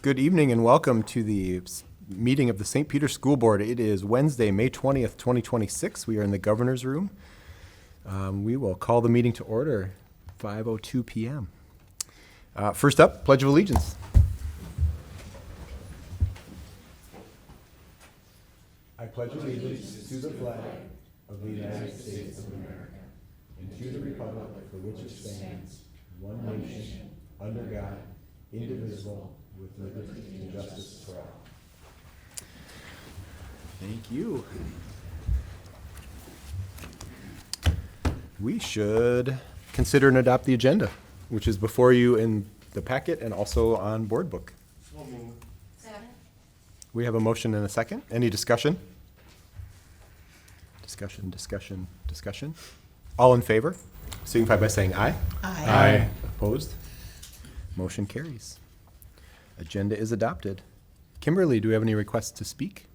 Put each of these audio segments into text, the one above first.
Good evening and welcome to the meeting of the St. Peter School Board. It is Wednesday, May 20th, 2026. We are in the governor's room. We will call the meeting to order, 5:02 p.m. First up, Pledge of Allegiance. I pledge allegiance to the flag of the United States of America and to the republic for which it stands, one nation, under God, indivisible, with liberty and justice for all. Thank you. We should consider and adopt the agenda, which is before you in the packet and also on board book. Second. We have a motion and a second. Any discussion? Discussion. All in favor? Signify by saying aye. Aye. Opposed? Motion carries. Agenda is adopted. Kimberly, do we have any requests to speak?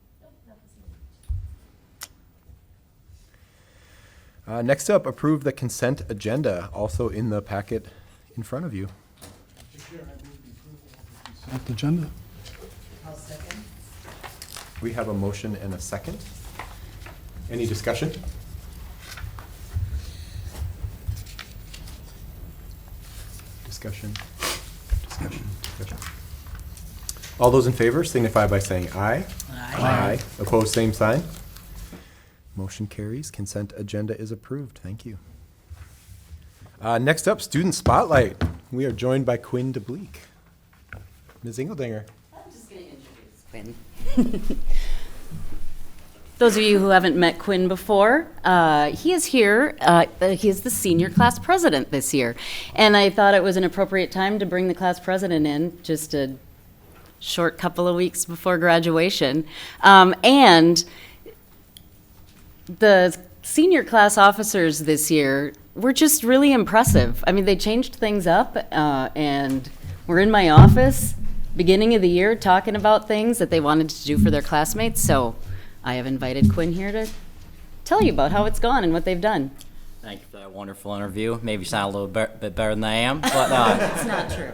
Next up, approve the consent agenda, also in the packet in front of you. Mr. Chair, I move the approval of the consent agenda. I'll second. We have a motion and a second. Any discussion? Discussion. All those in favor signify by saying aye. Aye. Opposed, same sign. Motion carries. Consent agenda is approved. Thank you. Next up, Student Spotlight. We are joined by Quinn DeBleek. Ms. Engeldinger. I'm just going to introduce Quinn. Those of you who haven't met Quinn before, he is here. He is the senior class president this year. And I thought it was an appropriate time to bring the class president in just a short couple of weeks before graduation. And the senior class officers this year were just really impressive. I mean, they changed things up and were in my office beginning of the year talking about things that they wanted to do for their classmates. So I have invited Quinn here to tell you about how it's gone and what they've done. Thank you for that wonderful interview. Maybe sound a little bit better than I am, but It's not true.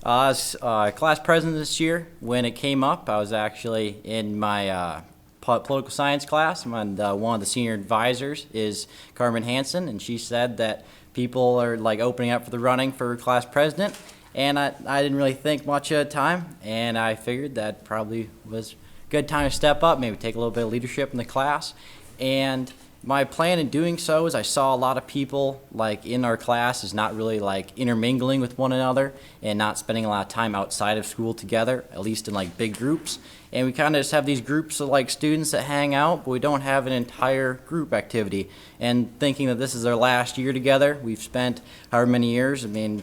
as class president this year, when it came up, I was actually in my political science class, and one of the senior advisors is Carmen Hansen, and she said that people are like opening up for the running for class president, and I didn't really think much at the time, and I figured that probably was good time to step up, maybe take a little bit of leadership in the class. And my plan in doing so is I saw a lot of people like in our class is not really like intermingling with one another and not spending a lot of time outside of school together, at least in like big groups. And we kind of just have these groups of like students that hang out, but we don't have an entire group activity. And thinking that this is our last year together, we've spent however many years, I mean,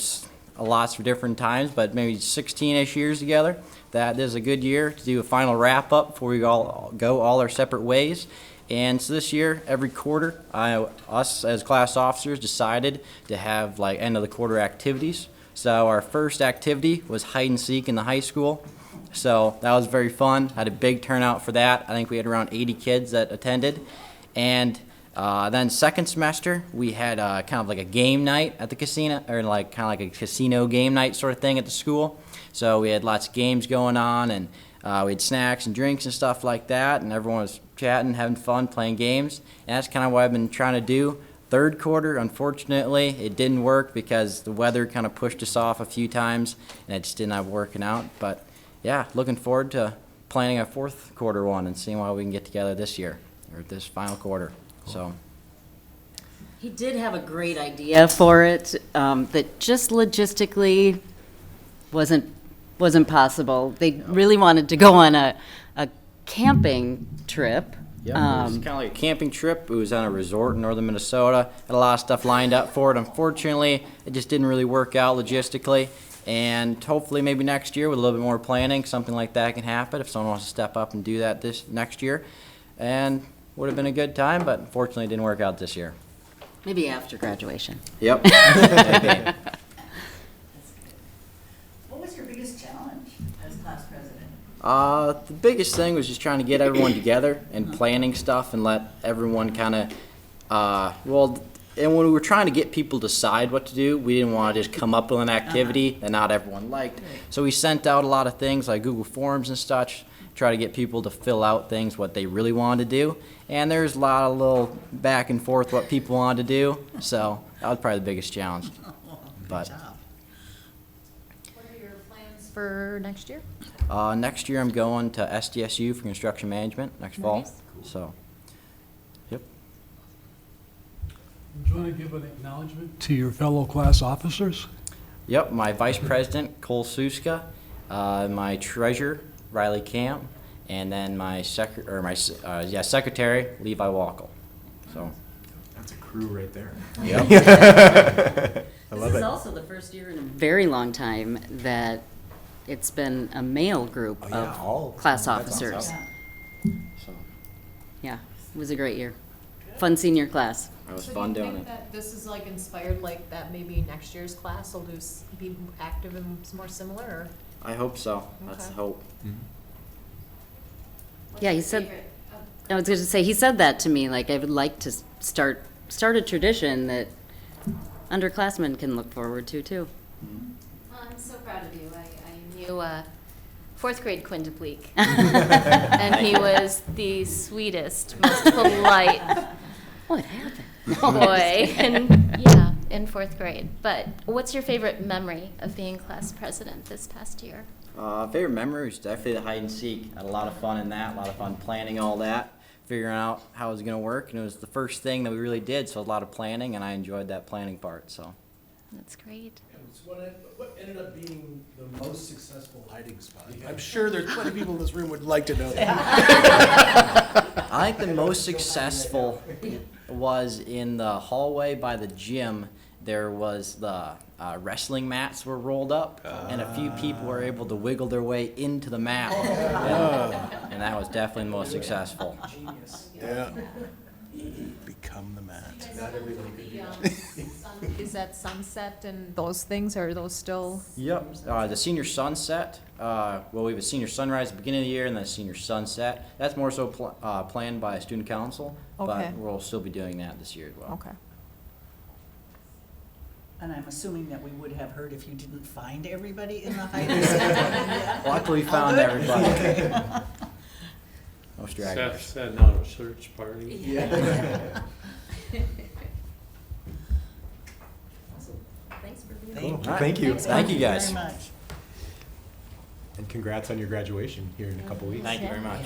lots of different times, but maybe 16-ish years together. That is a good year to do a final wrap-up before we all go all our separate ways. And so this year, every quarter, us as class officers decided to have like end of the quarter activities. So our first activity was hide and seek in the high school. So that was very fun. Had a big turnout for that. I think we had around 80 kids that attended. And then second semester, we had kind of like a game night at the casino, or like kind of like a casino game night sort of thing at the school. So we had lots of games going on, and we had snacks and drinks and stuff like that, and everyone was chatting, having fun, playing games. And that's kind of what I've been trying to do. Third quarter, unfortunately, it didn't work because the weather kind of pushed us off a few times, and it just didn't have working out. But yeah, looking forward to planning a fourth quarter one and seeing what we can get together this year, or this final quarter. So He did have a great idea for it that just logistically wasn't possible. They really wanted to go on a camping trip. yeah, it was kind of like a camping trip. It was on a resort in northern Minnesota. Had a lot of stuff lined up for it. Unfortunately, it just didn't really work out logistically. And hopefully maybe next year with a little bit more planning, something like that can happen if someone wants to step up and do that this next year. And would have been a good time, but unfortunately it didn't work out this year. Maybe after graduation. Yep. Okay. What was your biggest challenge as class president? The biggest thing was just trying to get everyone together and planning stuff and let everyone kind of, well, And when we were trying to get people to decide what to do, we didn't want to just come up with an activity that not everyone liked. So we sent out a lot of things like Google Forms and such, try to get people to fill out things what they really wanted to do. And there's a lot of little back and forth what people wanted to do. So that was probably the biggest challenge. But What are your plans for next year? next year I'm going to SDSU for construction management next fall. Nice. So, yep. Do you want to give an acknowledgement to your fellow class officers? Yep, my vice president, Cole Suska, my treasurer, Riley Camp, and then my secretary, Levi Walkle. So, That's a crew right there. yep. I This love is it. also the first year in a very long time that it's been a male group Oh, yeah, all- of class that's officers. awesome. So, Yeah, it was a great year. Fun senior class. it was So fun do you doing think it. that this is like inspired, like that maybe next year's class will be active and more similar, or? I hope so. That's Okay. the hope. Yeah, he said, I was going to say, he said that to me, like, I would like to start a tradition that underclassmen can look forward to, too. Well, I'm so proud of you. I knew fourth grade quintupleak. And he was the sweetest, most polite What happened? boy in fourth grade. But what's your favorite memory of being class president this past year? Favorite memory was definitely the hide and seek. Had a lot of fun in that, a lot of fun planning all that, figuring out how it was going to work. And it was the first thing that we really did, so a lot of planning, and I enjoyed that planning part. So, That's great. It's what ended up being the most successful hiding spot? I'm sure there's plenty of people in this room would like to know that. I think the most successful was in the hallway by the gym. There was the wrestling mats were rolled up, and a few people were able to wiggle their way into the mat, and that was definitely the most successful. Genius. Yeah. Become the mat. Is that sunset and those things, or are those still? Yep. The senior sunset. Well, we have a senior sunrise at the beginning of the year, and then a senior sunset. That's more so planned by student council, Okay. but we'll still be doing that this year as well. Okay. And I'm assuming that we would have heard if you didn't find everybody in the hiding spot. Luckily, we found everybody. No stragglers. Seth said not a search party. Thanks for being Thank Cool. Thank you. Thank you, guys. Very much. And congrats on your graduation here in a couple weeks. Thank you very much.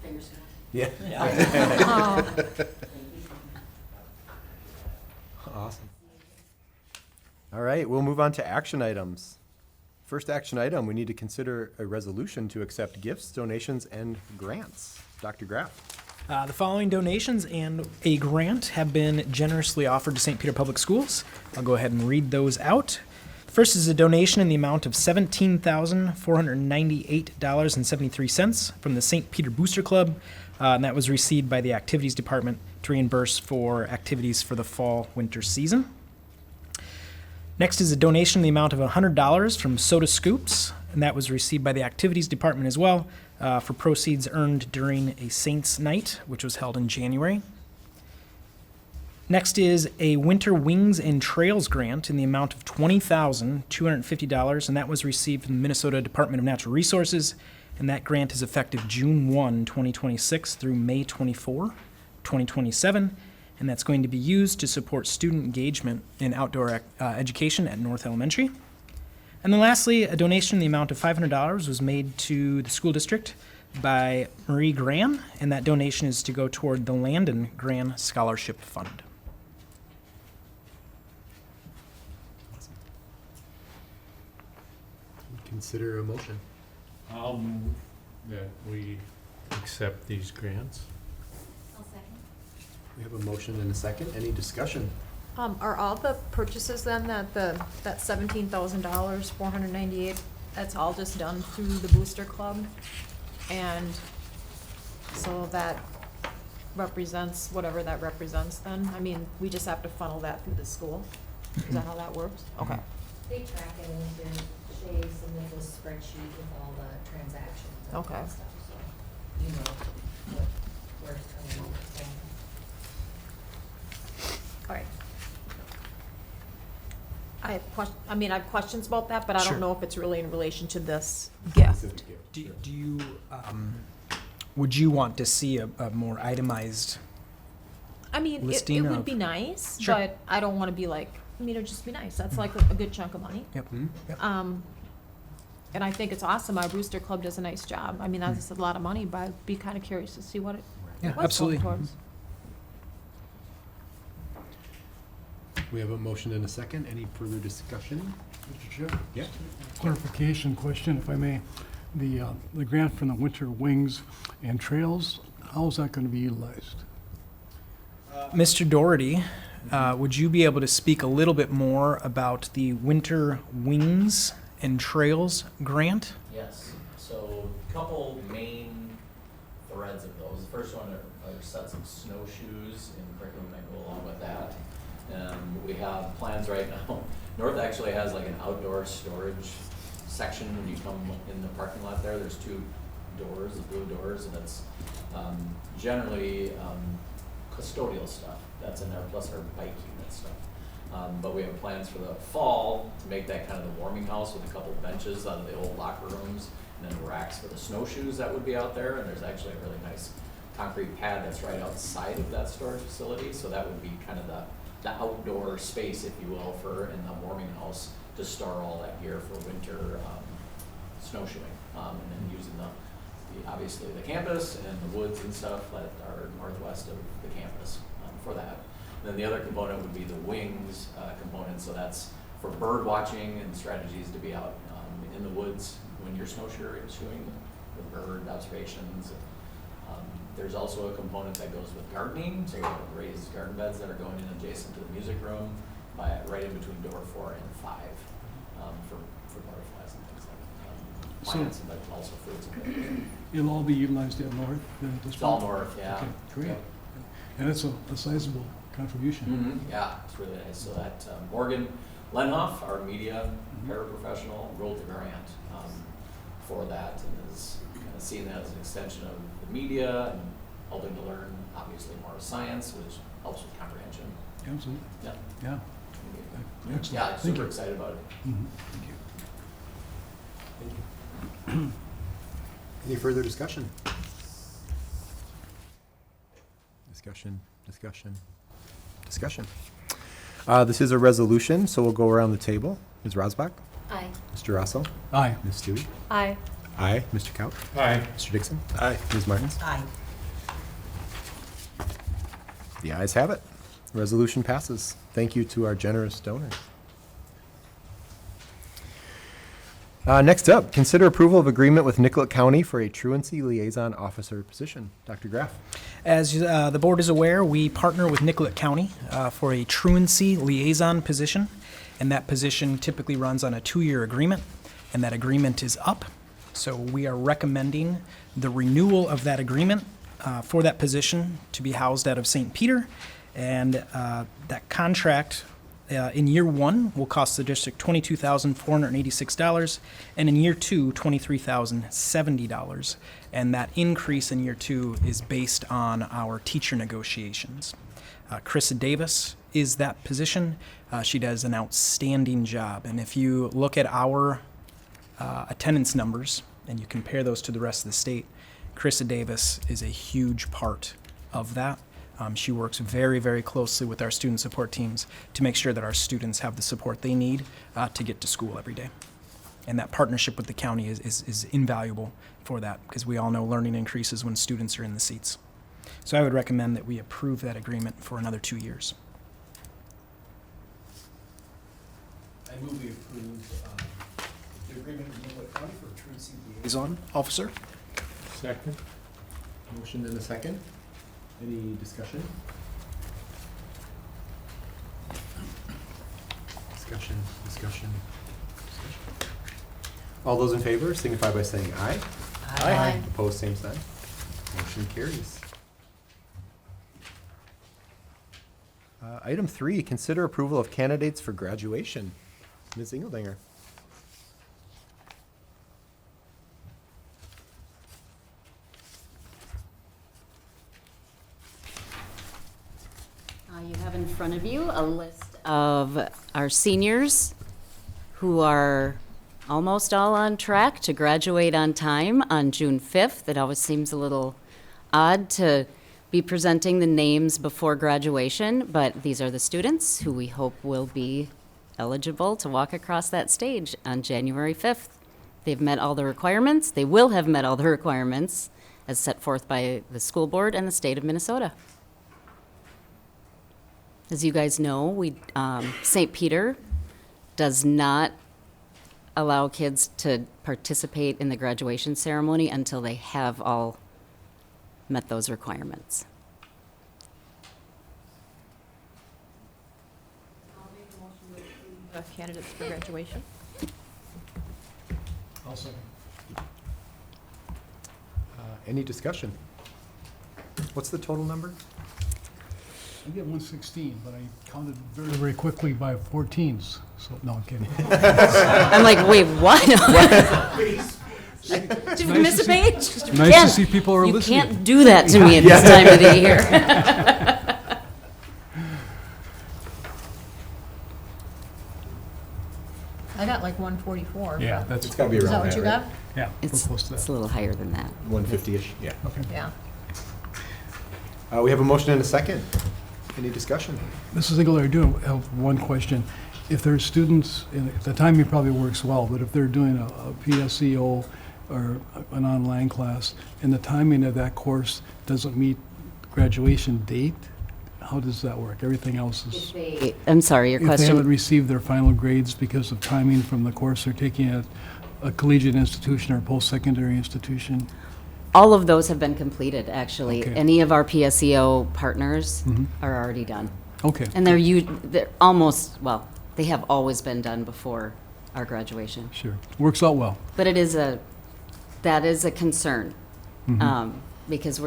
Fingers crossed. Yeah. Oh, Awesome. All right, we'll move on to action items. First action item, we need to consider a resolution to accept gifts, donations, and grants. Dr. Graff. The following donations and a grant have been generously offered to St. Peter Public Schools. I'll go ahead and read those out. First is a donation in the amount of $17,498.73 from the St. Peter Booster Club, and that was received by the Activities Department to reimburse for activities for the fall-winter season. Next is a donation in the amount of $100 from Soda Scoops, and that was received by the Activities Department as well, for proceeds earned during a Saints Night, which was held in January. Next is a Winter Wings and Trails grant in the amount of $20,250, and that was received from the Minnesota Department of Natural Resources, and that grant is effective June 1, 2026 through May 24, 2027, and that's going to be used to support student engagement in outdoor education at North Elementary. And then lastly, a donation in the amount of $500 was made to the school district by Marie Gran, and that donation is to go toward the Landon Gran Scholarship Fund. Consider a motion. I'll move that we accept these grants. I'll second. We have a motion and a second. Any discussion? are all the purchases then that that $17,000, 498, that's all just done through the Booster Club? And so that represents whatever that represents then? I mean, we just have to funnel that through the school? Is that how that works? Okay. They track it and then Shay submits a spreadsheet with all the transactions and all Okay. that stuff, so you know where it's coming from. All right. I have questions about that, but I Sure. don't know if it's really in relation to this gift. Do you, would you want to see a more itemized? I mean, it Listing would of- be nice, Sure. but I don't wanna be like, it'd just be nice. That's like a good chunk of money. Yep. Yep. And I think it's awesome. Our Booster Club does a nice job. I mean, that's a lot of money, but I'd be kinda curious to see what it Yeah, was going absolutely. towards. We have a motion and a second. Any further discussion? Mr. Chair? Yeah. Clarification question, if I may. The grant from the Winter Wings and Trails, how is that going to be utilized? Mr. Doherty, would you be able to speak a little bit more about the Winter Wings and Trails grant? Yes, so a couple main threads of those. The first one are sets of snowshoes and curriculum that go along with that. We have plans right now. North actually has like an outdoor storage section when you come in the parking lot there. There's two doors, the blue doors, and it's generally custodial stuff that's in there, plus our bike unit stuff. But we have plans for the fall to make that kind of the warming house with a couple benches out of the old locker rooms, and then racks for the snowshoes that would be out there. And there's actually a really nice concrete pad that's right outside of that storage facility, so that would be kind of the outdoor space, if you will, for in the warming house to store all that gear for winter snowshoeing, and then using obviously the campus and the woods and stuff that are northwest of the campus for that. And then the other component would be the wings component, so that's for bird watching and strategies to be out in the woods when you're snowshoeing with bird observations. There's also a component that goes with gardening, so we have raised garden beds that are going in adjacent to the music room, right in between door 4 and 5, for butterflies and things like plants, but also fruits and vegetables. It'll all be utilized at North then at this It's all point? north, yeah. Okay, great. Yep. And it's a sizable contribution. Yeah, it's really nice. So that Morgan Lenhoff, our media paraprofessional, wrote the grant for that, and is kind of seeing that as an extension of the media and helping to learn obviously more science, which helps with comprehension. Absolutely. Yeah. Yeah. Excellent. Yeah, Thank super you. excited about it. Mhm. Thank you. Any further discussion? Discussion. This is a resolution, so we'll go around the table. Ms. Rosbach? Aye. Mr. Russell? Aye. Ms. Stewie? Aye. Aye. Mr. Couch? Aye. Mr. Dixon? Aye. Ms. Martins? Aye. The ayes have it. Resolution passes. Thank you to our generous donors. Next up, consider approval of agreement with Nicollet County for a truancy liaison officer position. Dr. Graff. As the board is aware, we partner with Nicollet County for a truancy liaison position, and that position typically runs on a 2-year agreement, and that agreement is up. So we are recommending the renewal of that agreement for that position to be housed out of St. Peter, and that contract in year 1 will cost the district $22,486, and in year 2, $23,070. And that increase in year 2 is based on our teacher negotiations. Krista Davis is that position. She does an outstanding job. And if you look at our attendance numbers and you compare those to the rest of the state, Krista Davis is a huge part of that. She works very, very closely with our student support teams to make sure that our students have the support they need to get to school every day. And that partnership with the county is invaluable for that, because we all know learning increases when students are in the seats. So I would recommend that we approve that agreement for another 2 years. I move we approve the agreement with Nicollet County for a truancy liaison officer. Second? Motion and a second. Any discussion? Discussion. All those in favor signify by saying aye. Aye. Opposed, same sign. Motion carries. Item 3, consider approval of candidates for graduation. Ms. Engeldinger. You have in front of you a list of our seniors who are almost all on track to graduate on time on June 5th. It always seems a little odd to be presenting the names before graduation, but these are the students who we hope will be eligible to walk across that stage on January 5th. They've met all the requirements. They will have met all the requirements as set forth by the school board and the state of Minnesota. As you guys know, St. Peter does not allow kids to participate in the graduation ceremony until they have all met those requirements. Candidates for graduation. I'll second. Any discussion? What's the total number? I get 116, but I counted very, very quickly by 14s, so, no, I'm kidding. I'm like, wait, what? Did we miss a page? Nice to see people are You listening. can't do that to me at this time of the year. I got like 144. Yeah, that's. It's gotta be Is around that what you that, got? right? Yeah, we're It's close to it's that. a little higher than that. 150-ish, yeah. Okay. Yeah. We have a motion and a second. Any discussion? Mrs. Engel, I do have one question. If there's students, and the timing probably works well, but if they're doing a PSEO or an online class, and the timing of that course doesn't meet graduation date, how does that work? Everything else is... I'm sorry, your If they haven't question. received their final grades because of timing from the course they're taking at a collegiate institution or post-secondary institution? All of those have been completed, actually. Okay. Any of our PSEO partners Mhm. are already done. Okay. And they're almost, well, they have always been done before our graduation. Sure. Works out well. But that is a concern, Mhm. because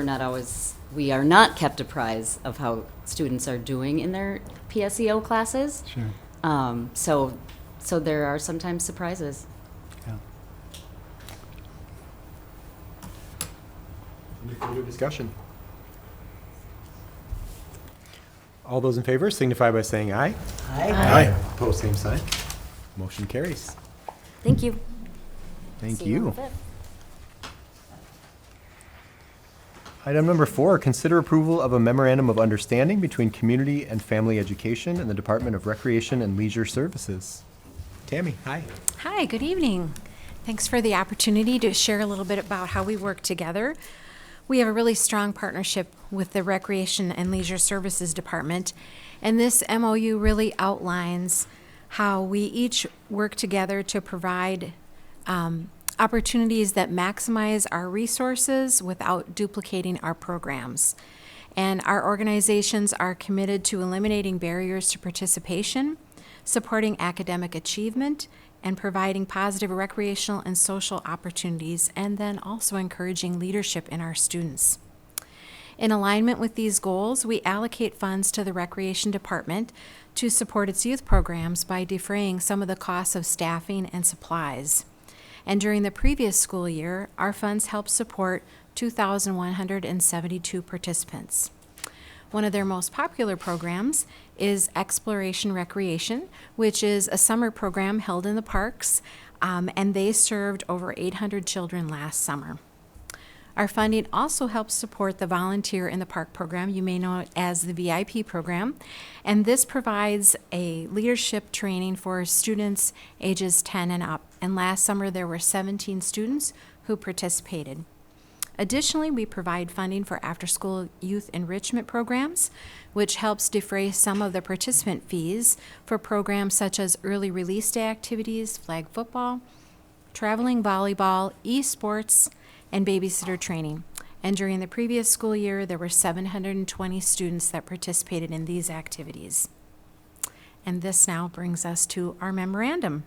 we are not kept apprised of how students are doing in their PSEO classes. Sure. So there are sometimes surprises. Yeah. Any further discussion? All those in favor signify by saying aye. Aye. Opposed, same sign. Motion carries. Thank you. Thank See you on you. the 5th. Item number 4, consider approval of a memorandum of understanding between Community and Family Education and the Department of Recreation and Leisure Services. Tammy, hi. Hi, good evening. Thanks for the opportunity to share a little bit about how we work together. We have a really strong partnership with the Recreation and Leisure Services Department, and this MOU really outlines how we each work together to provide opportunities that maximize our resources without duplicating our programs. And our organizations are committed to eliminating barriers to participation, supporting academic achievement, and providing positive recreational and social opportunities, and then also encouraging leadership in our students. In alignment with these goals, we allocate funds to the Recreation Department to support its youth programs by defraying some of the costs of staffing and supplies. And during the previous school year, our funds helped support 2,172 participants. One of their most popular programs is Exploration Recreation, which is a summer program held in the parks, and they served over 800 children last summer. Our funding also helps support the Volunteer in the Park program. You may know it as the VIP program, and this provides a leadership training for students ages 10 and up. And last summer, there were 17 students who participated. Additionally, we provide funding for after-school youth enrichment programs, which helps defray some of the participant fees for programs such as early release day activities, flag football, traveling volleyball, esports, and babysitter training. And during the previous school year, there were 720 students that participated in these activities. And this now brings us to our memorandum.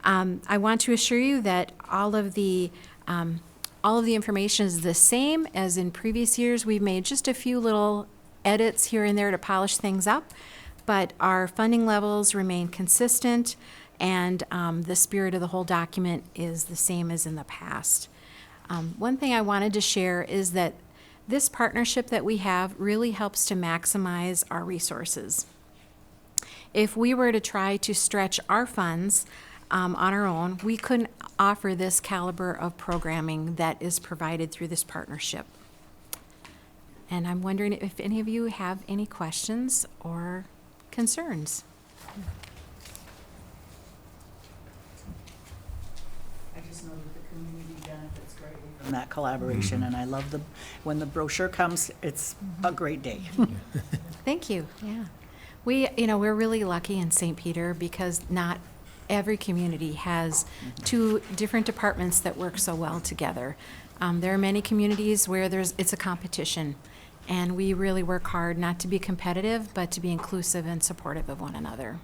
I want to assure you that all of the information is the same as in previous years. We've made just a few little edits here and there to polish things up, but our funding levels remain consistent, and the spirit of the whole document is the same as in the past. One thing I wanted to share is that this partnership that we have really helps to maximize our resources. if we were to try to stretch our funds on our own, we couldn't offer this caliber of programming that is provided through this partnership. And I'm wondering if any of you have any questions or concerns. I just know that the community benefits greatly from that collaboration, and I love when the brochure comes, it's a great day. Thank you, yeah. We're really lucky in St. Peter because not every community has two different departments that work so well together. There are many communities where it's a competition, and we really work hard not to be competitive, but to be inclusive and supportive of one another.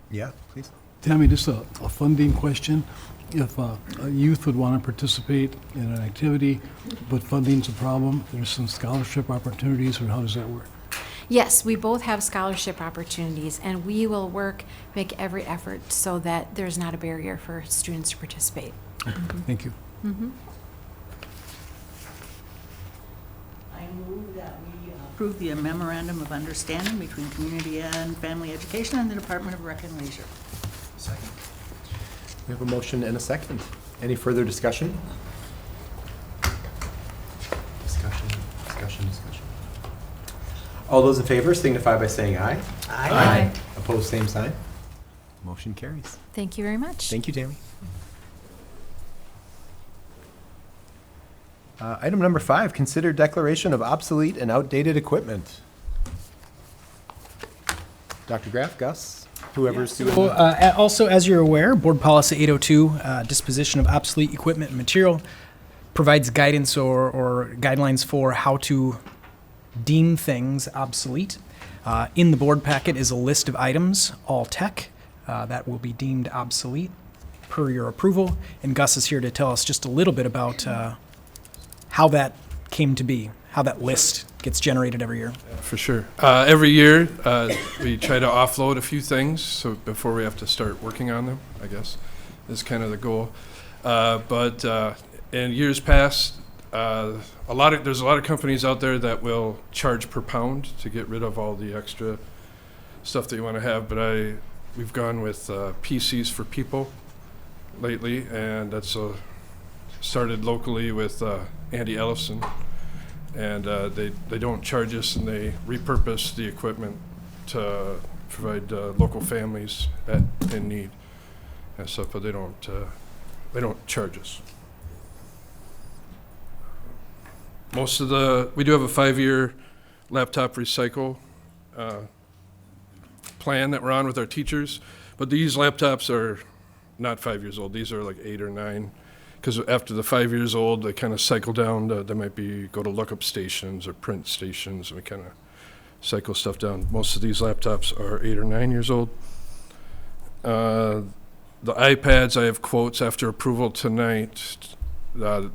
Yeah, please. Tammy, just a funding question. If a youth would want to participate in an activity, but funding's a problem, there's some scholarship opportunities, or how does that work? Yes, we both have scholarship opportunities, and we will make every effort so that there's not a barrier for students to participate. Okay, thank you. I move that we approve the memorandum of understanding between Community and Family Education and the Department of Rec and Leisure. Second. We have a motion and a second. Any further discussion? Discussion. All those in favor signify by saying aye. Aye. Opposed, same sign. Motion carries. Thank you very much. Thank you, Tammy. Item number 5, consider declaration of obsolete and outdated equipment. Dr. Graff, Gus, whoever's doing So, that. also, as you're aware, Board Policy 802, disposition of obsolete equipment and material, provides guidance or guidelines for how to deem things obsolete. In the board packet is a list of items, all tech, that will be deemed obsolete per your approval. And Gus is here to tell us just a little bit about how that came to be, how that list gets generated every year. For sure. Every year, we try to offload a few things so before we have to start working on them, I guess, is kind of the goal. But in years past, there's a lot of companies out there that will charge per pound to get rid of all the extra stuff that you want to have. But we've gone with PCs for people lately, and that's started locally with Andy Ellison, and they don't charge us, and they repurpose the equipment to provide local families in need and stuff, but they don't charge us. We do have a 5-year laptop recycle plan that we're on with our teachers, but these laptops are not 5 years old. These are like 8 or 9. Because after the 5 years old, they kind of cycle down. They might go to lookup stations or print stations, and we kind of cycle stuff down. Most of these laptops are 8 or 9 years old. The iPads, I have quotes after approval tonight that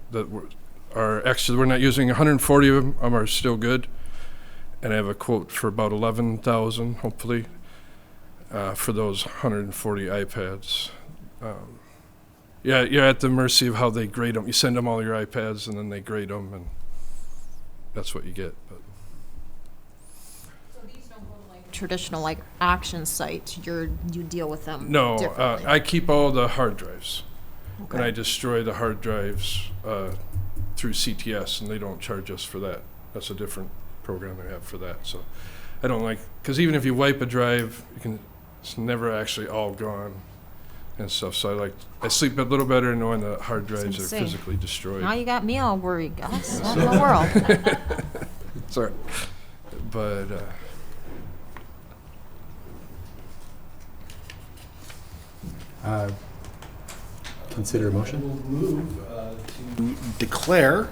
are extra. We're not using 140 of them are still good, and I have a quote for about $11,000, hopefully, for those 140 iPads. Yeah, you're at the mercy of how they grade them. You send them all your iPads, and then they grade them, and that's what you get. But So these don't go to like traditional like auction sites, you deal with them no, differently? I keep all the hard drives, Okay. and I destroy the hard drives through CTS, and they don't charge us for that. That's a different program they have for that. So I don't like, because even if you wipe a drive, it's never actually all gone and stuff. So I sleep a little better knowing the hard drives are physically destroyed. Now you got me all worried, Gus. What in the world? Sorry, but Consider a motion. We'll move to declare.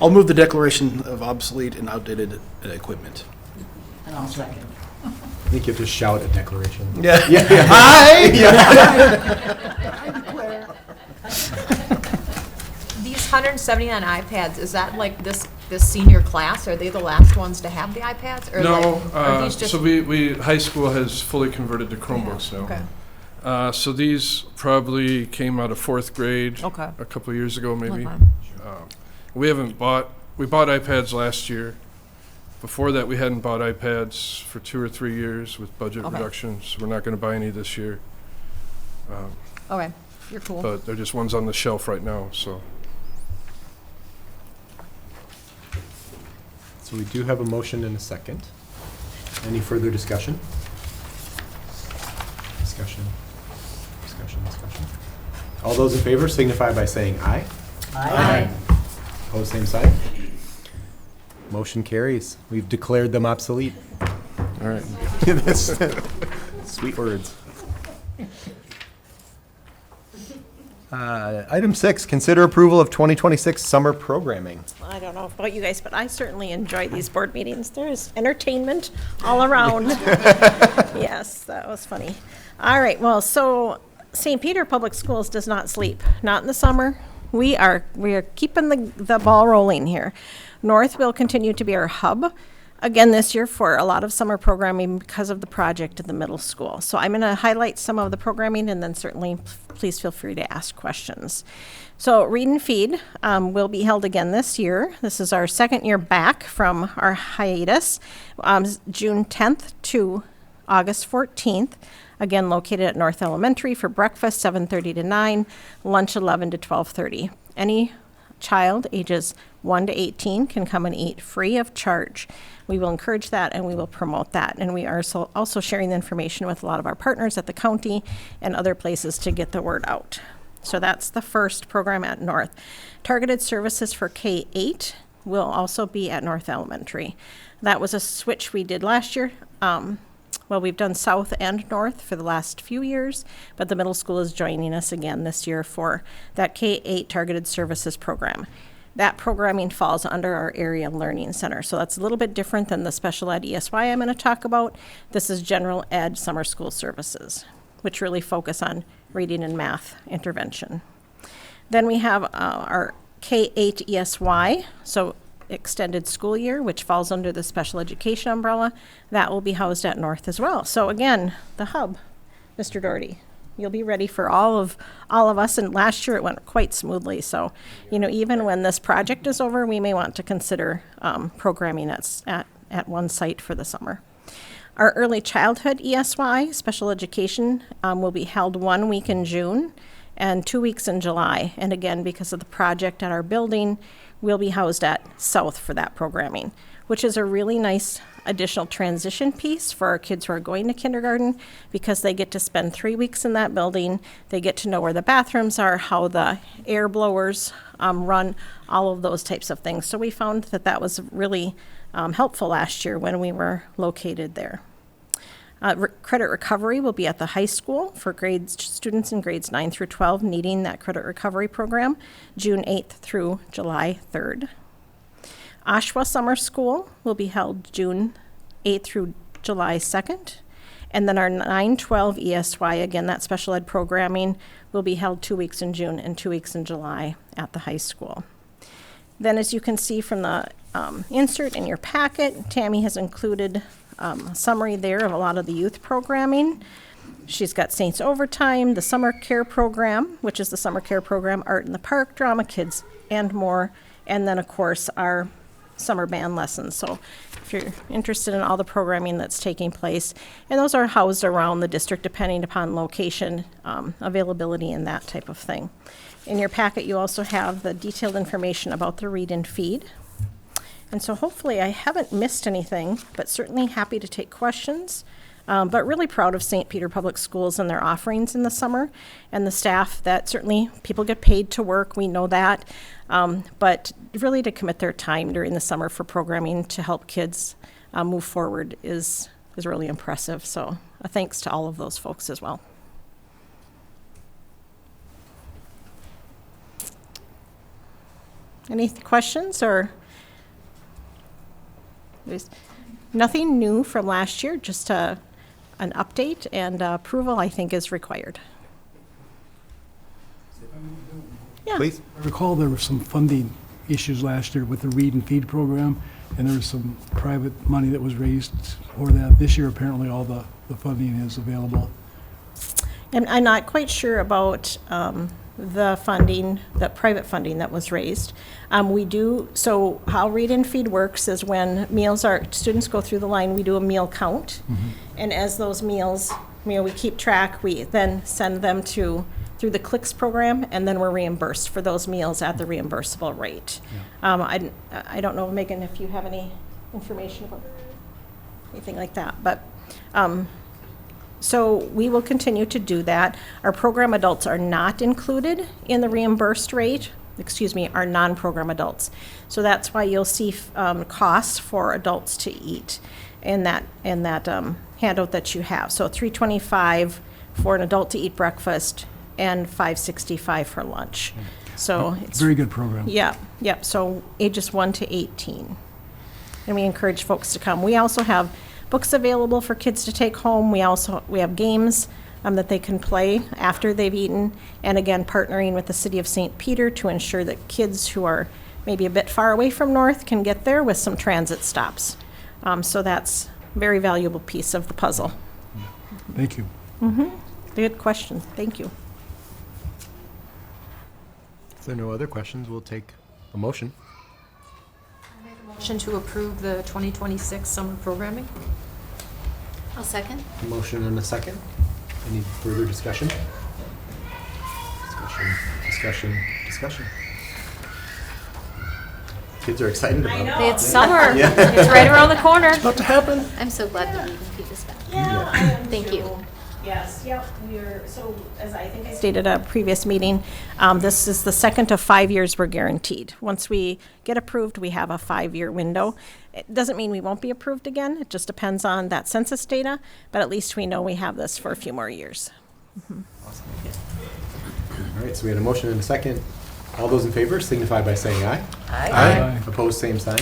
I'll move the declaration of obsolete and outdated equipment. And I'll second. I think you have to shout a declaration. Yeah. I declare. These 179 iPads, is that like this senior class? Are they the last ones to have the iPads? Or no. are these just So we high school has fully converted to Chromebooks now. Okay. So these probably came out of 4th grade Okay. a couple of years ago, maybe. Okay. We haven't bought We bought iPads last year. Before that, we hadn't bought iPads for 2 or 3 years with budget Okay. reductions. We're not going to buy any this year. Okay, you're cool. But they're just ones on the shelf right now, so. So we do have a motion and a second. Any further discussion? Discussion. All those in favor signify by saying aye. Aye. Opposed, same sign. Motion carries. We've declared them obsolete. All right. That's- Sweet words. Item 6, consider approval of 2026 summer programming. I don't know about you guys, but I certainly enjoy these board meetings. There's entertainment all around. Yes, that was funny. All right, well, so St. Peter Public Schools does not sleep, not in the summer. We are keeping the ball rolling here. North will continue to be our hub again this year for a lot of summer programming because of the project at the middle school. So I'm going to highlight some of the programming, and then certainly please feel free to ask questions. So Read and Feed will be held again this year. This is our second year back from our hiatus, June 10th to August 14th. Again, located at North Elementary for breakfast, 7:30 to 9, lunch 11 to 12:30. Any child ages 1 to 18 can come and eat free of charge. We will encourage that and we will promote that. And we are also sharing the information with a lot of our partners at the county and other places to get the word out. So that's the first program at North. Targeted services for K-8 will also be at North Elementary. That was a switch we did last year. Well, we've done South and North for the last few years, but the middle school is joining us again this year for that K-8 Targeted Services program. That programming falls under our Area Learning Center, so that's a little bit different than the special ed ESY I'm going to talk about. This is general ed summer school services, which really focus on reading and math intervention. Then we have our K-8 ESY, so extended school year, which falls under the special education umbrella. That will be housed at North as well. So again, the hub, Mr. Doherty, you'll be ready for all of us. And last year it went quite smoothly. So, even when this project is over, we may want to consider programming at one site for the summer. Our early childhood ESY, special education, will be held 1 week in June and 2 weeks in July. And again, because of the project at our building, we'll be housed at South for that programming, which is a really nice additional transition piece for our kids who are going to kindergarten because they get to spend 3 weeks in that building. They get to know where the bathrooms are, how the air blowers run, all of those types of things. So we found that was really helpful last year when we were located there. Credit recovery will be at the high school for students in grades 9 through 12 needing that credit recovery program, June 8th through July 3rd. Oshawa Summer School will be held June 8th through July 2nd. And then our 9-12 ESY, again, that special ed programming, will be held 2 weeks in June and 2 weeks in July at the high school. Then as you can see from the insert in your packet, Tammy has included a summary there of a lot of the youth programming. She's got Saints Overtime, the Summer Care Program, which is the Summer Care Program, Art in the Park, Drama Kids, and more. And then, of course, our summer band lessons. So if you're interested in all the programming that's taking place, and those are housed around the district depending upon location, availability, and that type of thing. In your packet, you also have the detailed information about the Read and Feed. And so hopefully I haven't missed anything, but certainly happy to take questions. But really proud of St. Peter Public Schools and their offerings in the summer and the staff that certainly people get paid to work, we know that. But really to commit their time during the summer for programming to help kids move forward is really impressive. So thanks to all of those folks as well. Any questions or? There's nothing new from last year, just an update, and approval, I think, is required. Yeah. Please. I recall there were some funding issues last year with the Read and Feed program, and there was some private money that was raised for that. This year, apparently, all the funding is available. And I'm not quite sure about the funding, the private funding that was raised. So how Read and Feed works is when students go through the line, we do a meal count. And as those meals, we keep track, we then send them through the CLICS program, and then we're reimbursed for those meals at the reimbursable rate. I don't know, Megan, if you have any information about anything like that, but so we will continue to do that. Our program adults are not included in the reimbursed rate, our non-program adults. So that's why you'll see costs for adults to eat in that handout that you have. So $325 for an adult to eat breakfast and $565 for lunch. So it's Very good program. Yeah. So ages 1 to 18. And we encourage folks to come. We also have books available for kids to take home. We have games that they can play after they've eaten. And again, partnering with the City of St. Peter to ensure that kids who are maybe a bit far away from North can get there with some transit stops. So that's a very valuable piece of the puzzle. Thank you. Good question. Thank you. If there are no other questions, we'll take a motion. Motion to approve the 2026 summer programming? I'll second. A motion and a second. Any further discussion? Discussion. Kids are excited about it. It's summer. Yeah. It's right around the corner. It's about to happen. I'm so glad that we can keep this back. Yeah, I am Thank too. you. Yes, yep, so as I think I stated at a previous meeting, this is the second of 5 years we're guaranteed. Once we get approved, we have a 5-year window. It doesn't mean we won't be approved again, it just depends on that census data, but at least we know we have this for a few more years. Awesome. All right, so we had a motion and a second. All those in favor signify by saying aye. Aye. Opposed, same sign.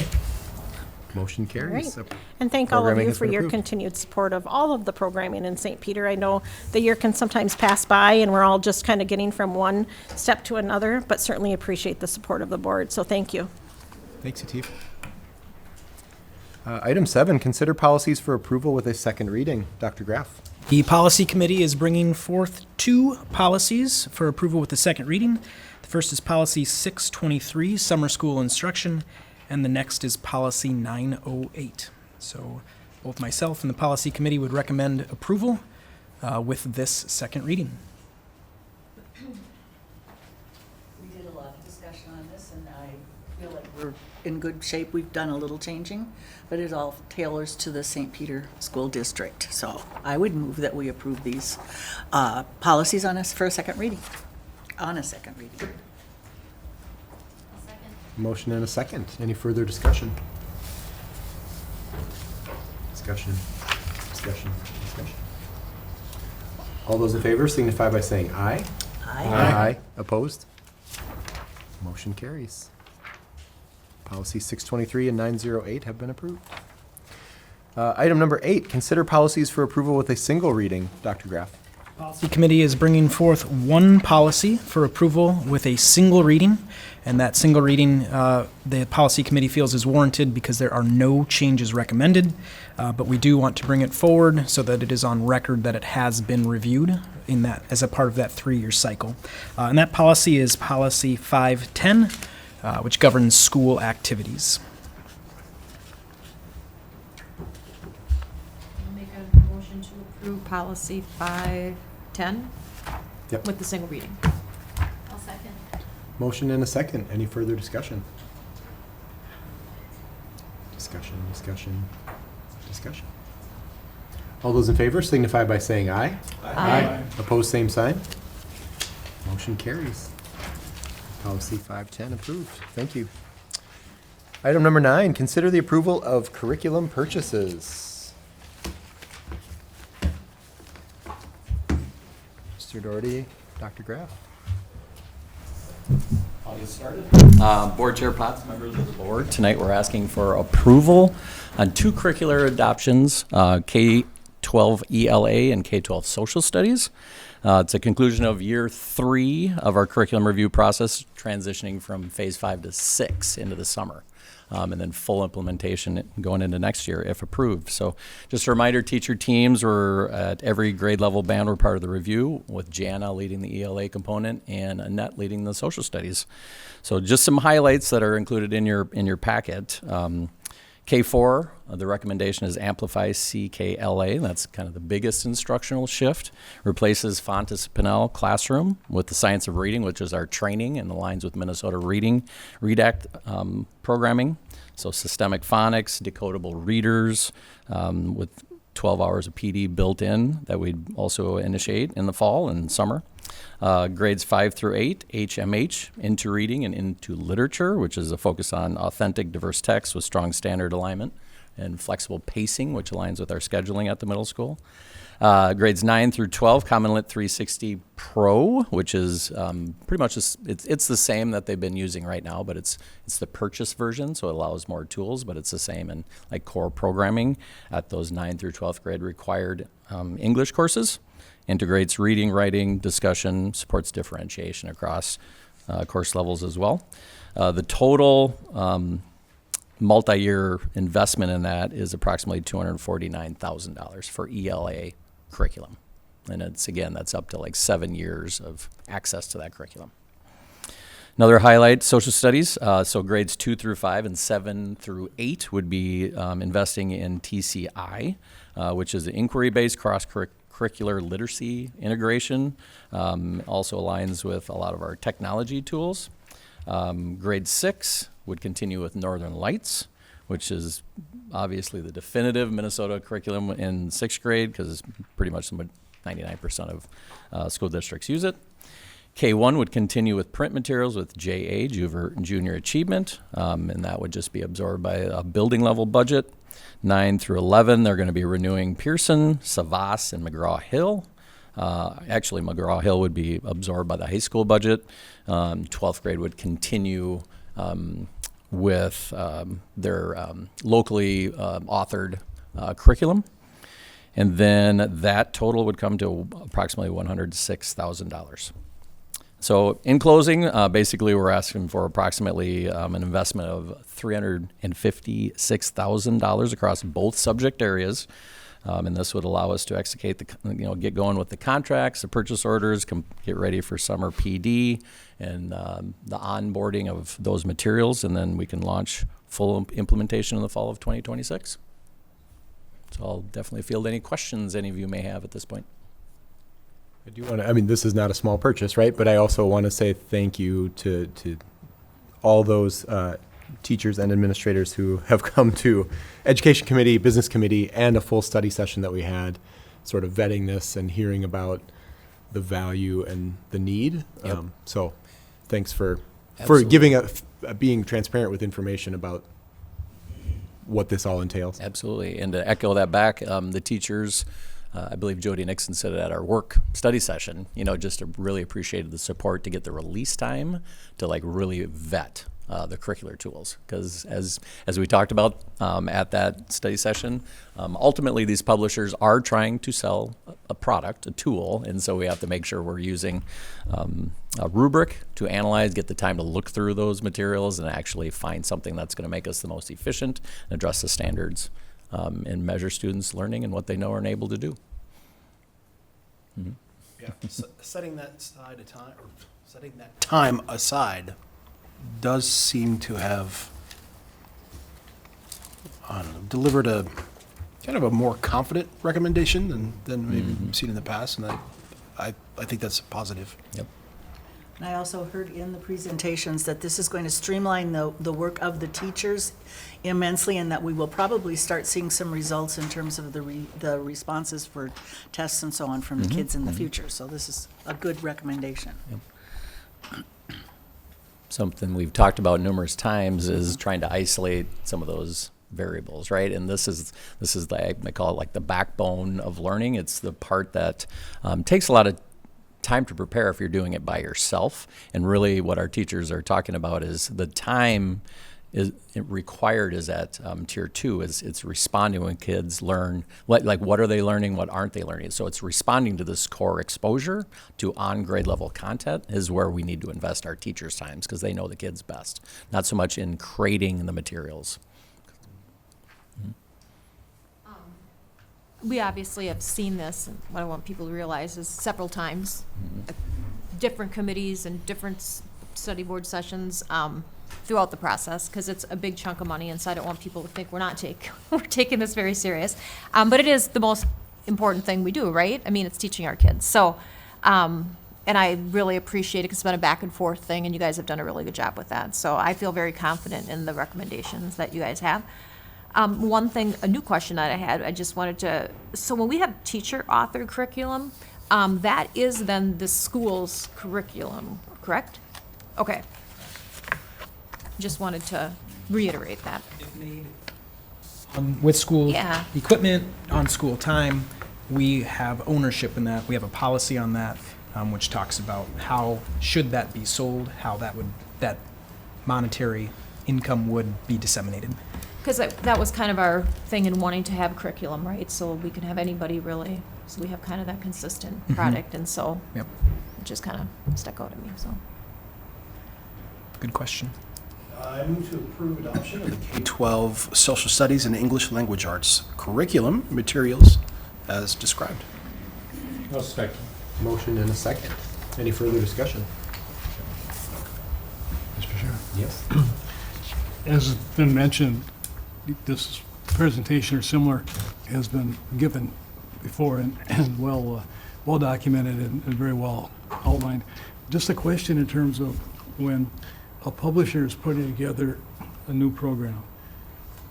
Motion carries. Right. And thank all of Programming you has for been your approved. continued support of all of the programming in St. Peter. I know the year can sometimes pass by and we're all just kind of getting from one step to another, but certainly appreciate the support of the board, so thank you. Thanks, Atif. Item 7, consider policies for approval with a second reading. Dr. Graff. The Policy Committee is bringing forth 2 policies for approval with the second reading. The first is Policy 623, Summer School Instruction, and the next is Policy 908. So both myself and the Policy Committee would recommend approval with this second reading. We did a lot of discussion on this, and I feel like we're in good shape. We've done a little changing, but it all tailors to the St. Peter School District. So I would move that we approve these policies for a second reading. On a second reading. I'll second. Motion and a second. Any further discussion? Discussion. All those in favor signify by saying aye. Aye. Opposed? Motion carries. Policy 623 and 908 have been approved. Item number 8, consider policies for approval with a single reading. Dr. Graff. Policy Committee is bringing forth 1 policy for approval with a single reading, and that single reading, the Policy Committee feels is warranted because there are no changes recommended, but we do want to bring it forward so that it is on record that it has been reviewed in that as a part of that 3-year cycle. And that policy is Policy 510, which governs school activities. Make a motion to approve policy 510 Yep. with the single reading. I'll second. Motion and a second. Any further discussion? Discussion. All those in favor signify by saying aye. Aye. Opposed, same sign. Motion carries. Policy 510 approved. Thank you. Item number 9, consider the approval of curriculum purchases. Mr. Doherty, Dr. Graff. I'll get started. Board Chair Potts, members of the board, tonight we're asking for approval on 2 curricular adoptions, K-12 ELA and K-12 Social Studies. It's a conclusion of year 3 of our curriculum review process, transitioning from phase 5 to 6 into the summer. and then full implementation going into next year if approved. So just a reminder, teacher teams were at every grade level band were part of the review, with Jana leading the ELA component and Annette leading the social studies. So just some highlights that are included in your packet. K4, the recommendation is Amplify CKLA. That's kind of the biggest instructional shift. Replaces Fontes Pinnell Classroom with the Science of Reading, which is our training and aligns with Minnesota Read Act programming. So systemic phonics, decodable readers with 12 hours of PD built in that we'd also initiate in the fall and summer. Grades 5 through 8, HMH, into reading and into literature, which is a focus on authentic, diverse text with strong standard alignment and flexible pacing, which aligns with our scheduling at the middle school. Grades 9 through 12, Common Lit 360 Pro, which is pretty much it's the same that they've been using right now, but it's the purchase version, so it allows more tools, but it's the same in like core programming at those 9 through 12th grade required English courses. Integrates reading, writing, discussion, supports differentiation across course levels as well. The total multi-year investment in that is approximately $249,000 for ELA curriculum. And that's up to like 7 years of access to that curriculum. Another highlight, social studies. So grades 2 through 5 and 7 through 8 would be investing in TCI, which is an inquiry-based cross-curricular literacy integration. Also aligns with a lot of our technology tools. Grade 6 would continue with Northern Lights, which is obviously the definitive Minnesota curriculum in 6th grade because pretty much 99% of school districts use it. K1 would continue with print materials with JA, Junior Achievement, and that would just be absorbed by a building level budget. 9 through 11, they're going to be renewing Pearson, Savas, and McGraw-Hill. Actually, McGraw-Hill would be absorbed by the high school budget. 12th grade would continue with their locally authored curriculum. And then that total would come to approximately $106,000. So in closing, basically we're asking for approximately an investment of $356,000 across both subject areas. And this would allow us to execute get going with the contracts, the purchase orders, get ready for summer PD and the onboarding of those materials, and then we can launch full implementation in the fall of 2026. So I'll definitely field any questions any of you may have at this point. I do want to, this is not a small purchase, right? But I also want to say thank you to all those teachers and administrators who have come to Education Committee, Business Committee, and a full study session that we had, sort of vetting this and hearing about the value and the need. Yep. So thanks for Absolutely. giving being transparent with information about what this all entails. Absolutely. And to echo that back, the teachers, I believe Jody Nixon said it at our work study session, just really appreciated the support to get the release time to really vet the curricular tools. Because as we talked about at that study session, ultimately these publishers are trying to sell a product, a tool, and so we have to make sure we're using a rubric to analyze, get the time to look through those materials and actually find something that's going to make us the most efficient and address the standards and measure students' learning and what they know and able to do. Mm-hmm. Yeah, setting that time aside does seem to have, delivered a kind of a more confident recommendation than maybe we've seen in the past, and I think that's positive. Yep. And I also heard in the presentations that this is going to streamline the work of the teachers immensely, and that we will probably start seeing some results in terms of the responses for tests and so on from the kids in the future. So this is a good recommendation. Yep. Something we've talked about numerous times is trying to isolate some of those variables, right? And this is I call it like the backbone of learning. It's the part that takes a lot of time to prepare if you're doing it by yourself. And really what our teachers are talking about is the time required is at tier 2 is it's responding when kids learn what are they learning, what aren't they learning. So it's responding to this core exposure to on grade level content is where we need to invest our teachers' times because they know the kids best, not so much in creating the materials. We obviously have seen this, and what I want people to realize is several times, different committees and different study board sessions throughout the process, because it's a big chunk of money, and so I don't want people to think we're taking this very serious. But it is the most important thing we do, right? I mean, it's teaching our kids. So, and I really appreciate it because it's been a back and forth thing, and you guys have done a really good job with that. So I feel very confident in the recommendations that you guys have. One thing, a new question that I had, I just wanted to, so when we have teacher-authored curriculum, that is then the school's curriculum, correct? Okay. Just wanted to reiterate that. With school Yeah. equipment, on school time, we have ownership in that. We have a policy on that, which talks about how should that be sold, how that monetary income would be disseminated. Because that was kind of our thing in wanting to have curriculum, right? So we can have anybody really, so we have kind of that consistent product, and so Yep. it just kind of stuck out at me, so. Good question. I move to approve adoption of the K-12 Social Studies and English Language Arts curriculum materials as described. I'll second. Motion and a second. Any further discussion? Mr. Chair. Yes. As has been mentioned, this presentation or similar has been given before and well documented and very well outlined. Just a question in terms of when a publisher is putting together a new program,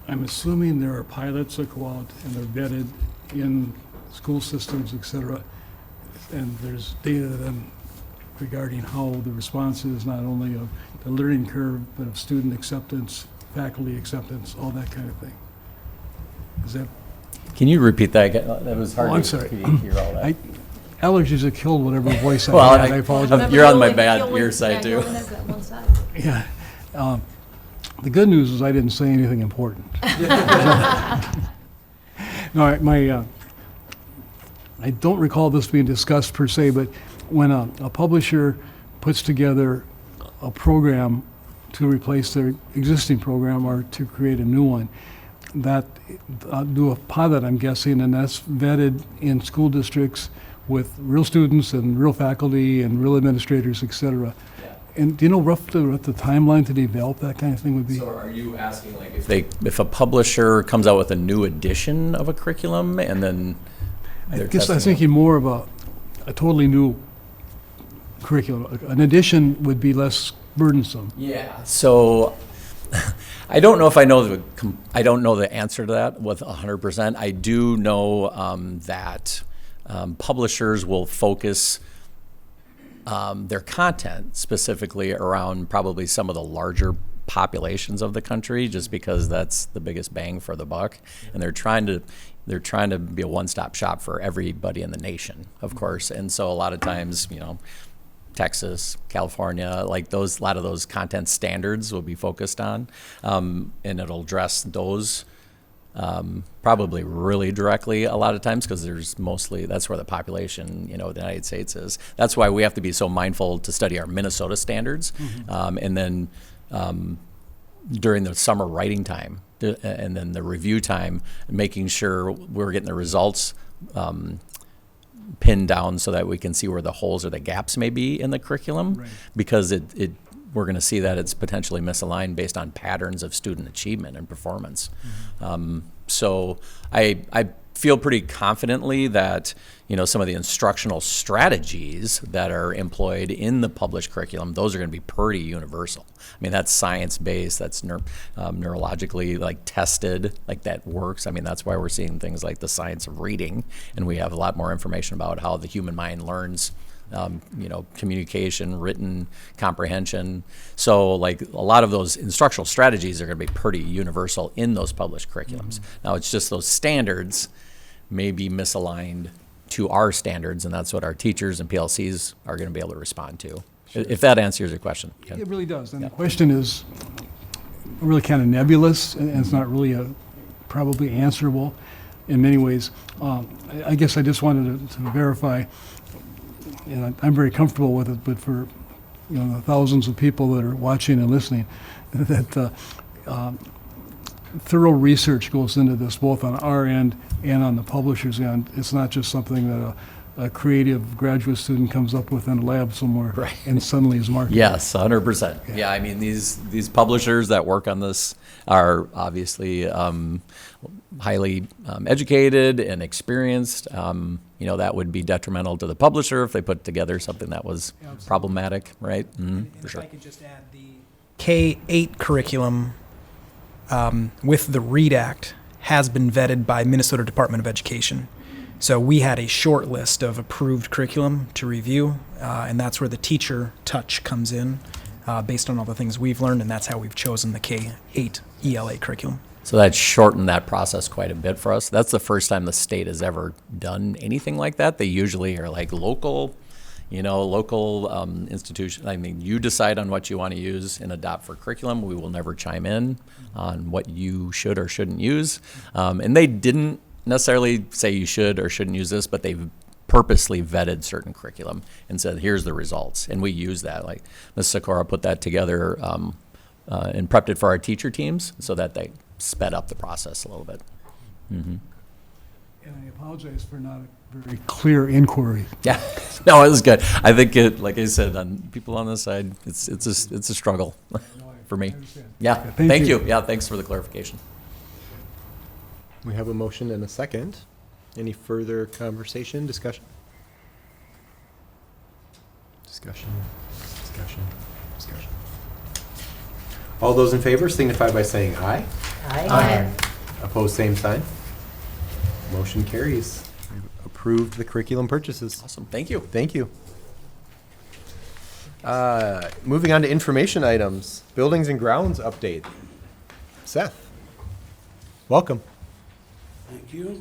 I'm assuming there are pilots that go out and they're vetted in school systems, et cetera, and there's data then regarding how the response is not only of the learning curve, but of student acceptance, faculty acceptance, all that kind of thing. Is that? Can you repeat that again? That was hard Oh, I'm to sorry. hear all that. Allergies have killed whatever voice I Well, had. I apologize. you're on my bad ear side too. Yeah. The good news is I didn't say anything important. No, I don't recall this being discussed per se, but when a publisher puts together a program to replace their existing program or to create a new one, that do a pilot, I'm guessing, and that's vetted in school districts with real students and real faculty and real administrators, et cetera. And do you know roughly what the timeline to develop that kind of thing would be? So are you asking like if a publisher comes out with a new edition of a curriculum and then I they're guess I was testing it? thinking more of a totally new curriculum. An addition would be less burdensome. Yeah. So I don't know if I know the answer to that with 100%. I do know that publishers will focus their content specifically around probably some of the larger populations of the country, just because that's the biggest bang for the buck, and they're trying to be a one-stop shop for everybody in the nation, of course. And so a lot of times, Texas, California, like a lot of those content standards will be focused on, and it'll address those probably really directly a lot of times, because that's where the population, the United States is. That's why we have to be so mindful to study our Minnesota standards, and then during the summer writing time, and then the review time, making sure we're getting the results pinned down so that we can see where the holes or the gaps may be in the curriculum, Right. because we're going to see that it's potentially misaligned based on patterns of student achievement and performance. So I feel pretty confidently that some of the instructional strategies that are employed in the published curriculum, those are going to be pretty universal. I mean, that's science-based, that's neurologically tested, that works. I mean, that's why we're seeing things like the science of reading, and we have a lot more information about how the human mind learns communication, written comprehension. So a lot of those instructional strategies are going to be pretty universal in those published curriculums. Now it's just those standards may be misaligned to our standards, and that's what our teachers and PLCs are going to be able to respond to. If that answers your question, Ken. It really does. And Yeah. the question is, really kind of nebulous, and it's not really probably answerable in many ways. I guess I just wanted to verify, and I'm very comfortable with it, but for the thousands of people that are watching and listening, that thorough research goes into this, both on our end and on the publisher's end. It's not just something that a creative graduate student comes up with in a lab somewhere and suddenly is marketed. Yes, 100%. Yeah, I mean, these publishers that work on this are obviously highly educated and experienced. That would be detrimental to the publisher if they put together something that was problematic, right? For sure. If I could just add, the K-8 curriculum with the READ Act has been vetted by Minnesota Department of Education. So we had a short list of approved curriculum to review, and that's where the teacher touch comes in, based on all the things we've learned, and that's how we've chosen the K-8 ELA curriculum. So that shortened that process quite a bit for us. That's the first time the state has ever done anything like that. They usually are like local institution. I mean, you decide on what you want to use and adopt for curriculum. We will never chime in on what you should or shouldn't use. And they didn't necessarily say you should or shouldn't use this, but they've purposely vetted certain curriculum and said, here's the results. And we use that. Like Ms. Sikora put that together and prepped it for our teacher teams so that they sped up the process a little bit. Mm-hmm. And I apologize for not a very clear inquiry. Yeah, no, it was good. I think like I said, on people on this side, it's a struggle for me. Yeah, thank you. Yeah, thanks for the clarification. We have a motion and a second. Any further conversation, discussion? Discussion. All those in favor signify by saying aye. Aye. Opposed, same sign. Motion carries. We've approved the curriculum purchases. Awesome, thank you. Thank you. Moving on to information items. Buildings and grounds update. Seth, welcome. Thank you.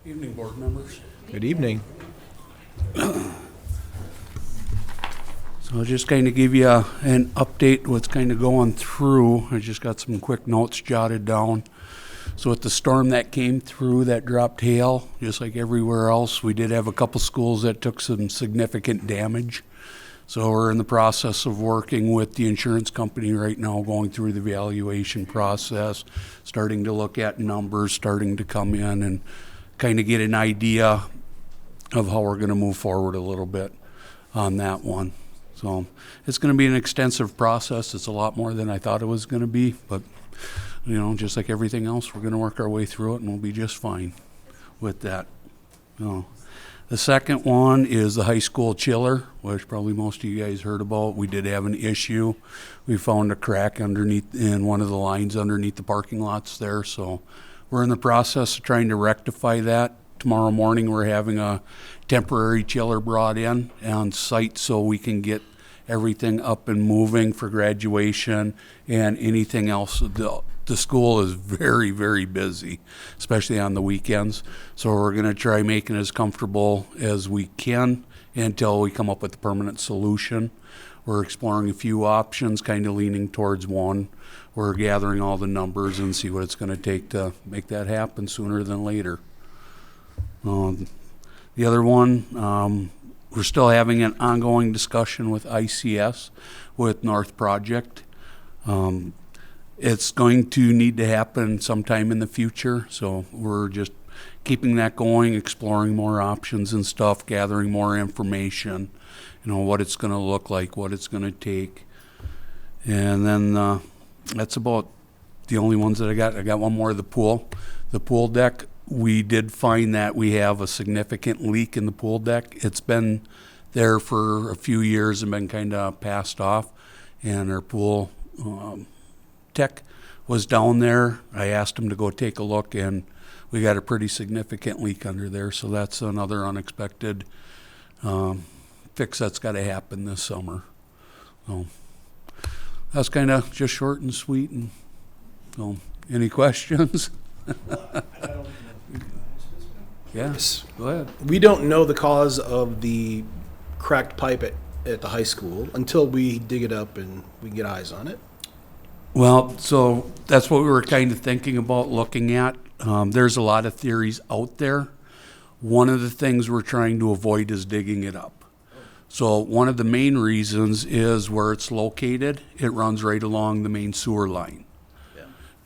Evening, board members. Good evening. So I'll just kind of give you an update what's kind of going through. I just got some quick notes jotted down. So with the storm that came through that dropped hail, just like everywhere else, we did have a couple schools that took some significant damage. So we're in the process of working with the insurance company right now, going through the valuation process, starting to look at numbers, starting to come in and kind of get an idea of how we're going to move forward a little bit on that one. So it's going to be an extensive process. It's a lot more than I thought it was going to be, but just like everything else, we're going to work our way through it and we'll be just fine with that. The second one is the high school chiller, which probably most of you guys heard about. We did have an issue. We found a crack underneath in one of the lines underneath the parking lots there. So we're in the process of trying to rectify that. Tomorrow morning we're having a temporary chiller brought in on site so we can get everything up and moving for graduation and anything else. The school is very, very busy, especially on the weekends. So we're going to try making it as comfortable as we can until we come up with a permanent solution. We're exploring a few options, kind of leaning towards one. We're gathering all the numbers and see what it's going to take to make that happen sooner than later. The other one, we're still having an ongoing discussion with ICS with North Project. It's going to need to happen sometime in the future, so we're just keeping that going, exploring more options and stuff, gathering more information, what it's going to look like, what it's going to take. And then that's about the only ones that I got. I got one more, the pool. The pool deck, we did find that we have a significant leak in the pool deck. It's been there for a few years and been kind of passed off, and our pool tech was down there. I asked him to go take a look, and we got a pretty significant leak under there, so that's another unexpected fix that's got to happen this summer. So that's kind of just short and sweet. And so, any questions? Yes, go ahead. We don't know the cause of the cracked pipe at the high school until we dig it up and we get eyes on it. Well, so that's what we were kind of thinking about looking at. There's a lot of theories out there. One of the things we're trying to avoid is digging it up. So one of the main reasons is where it's located. It runs right along the main sewer line.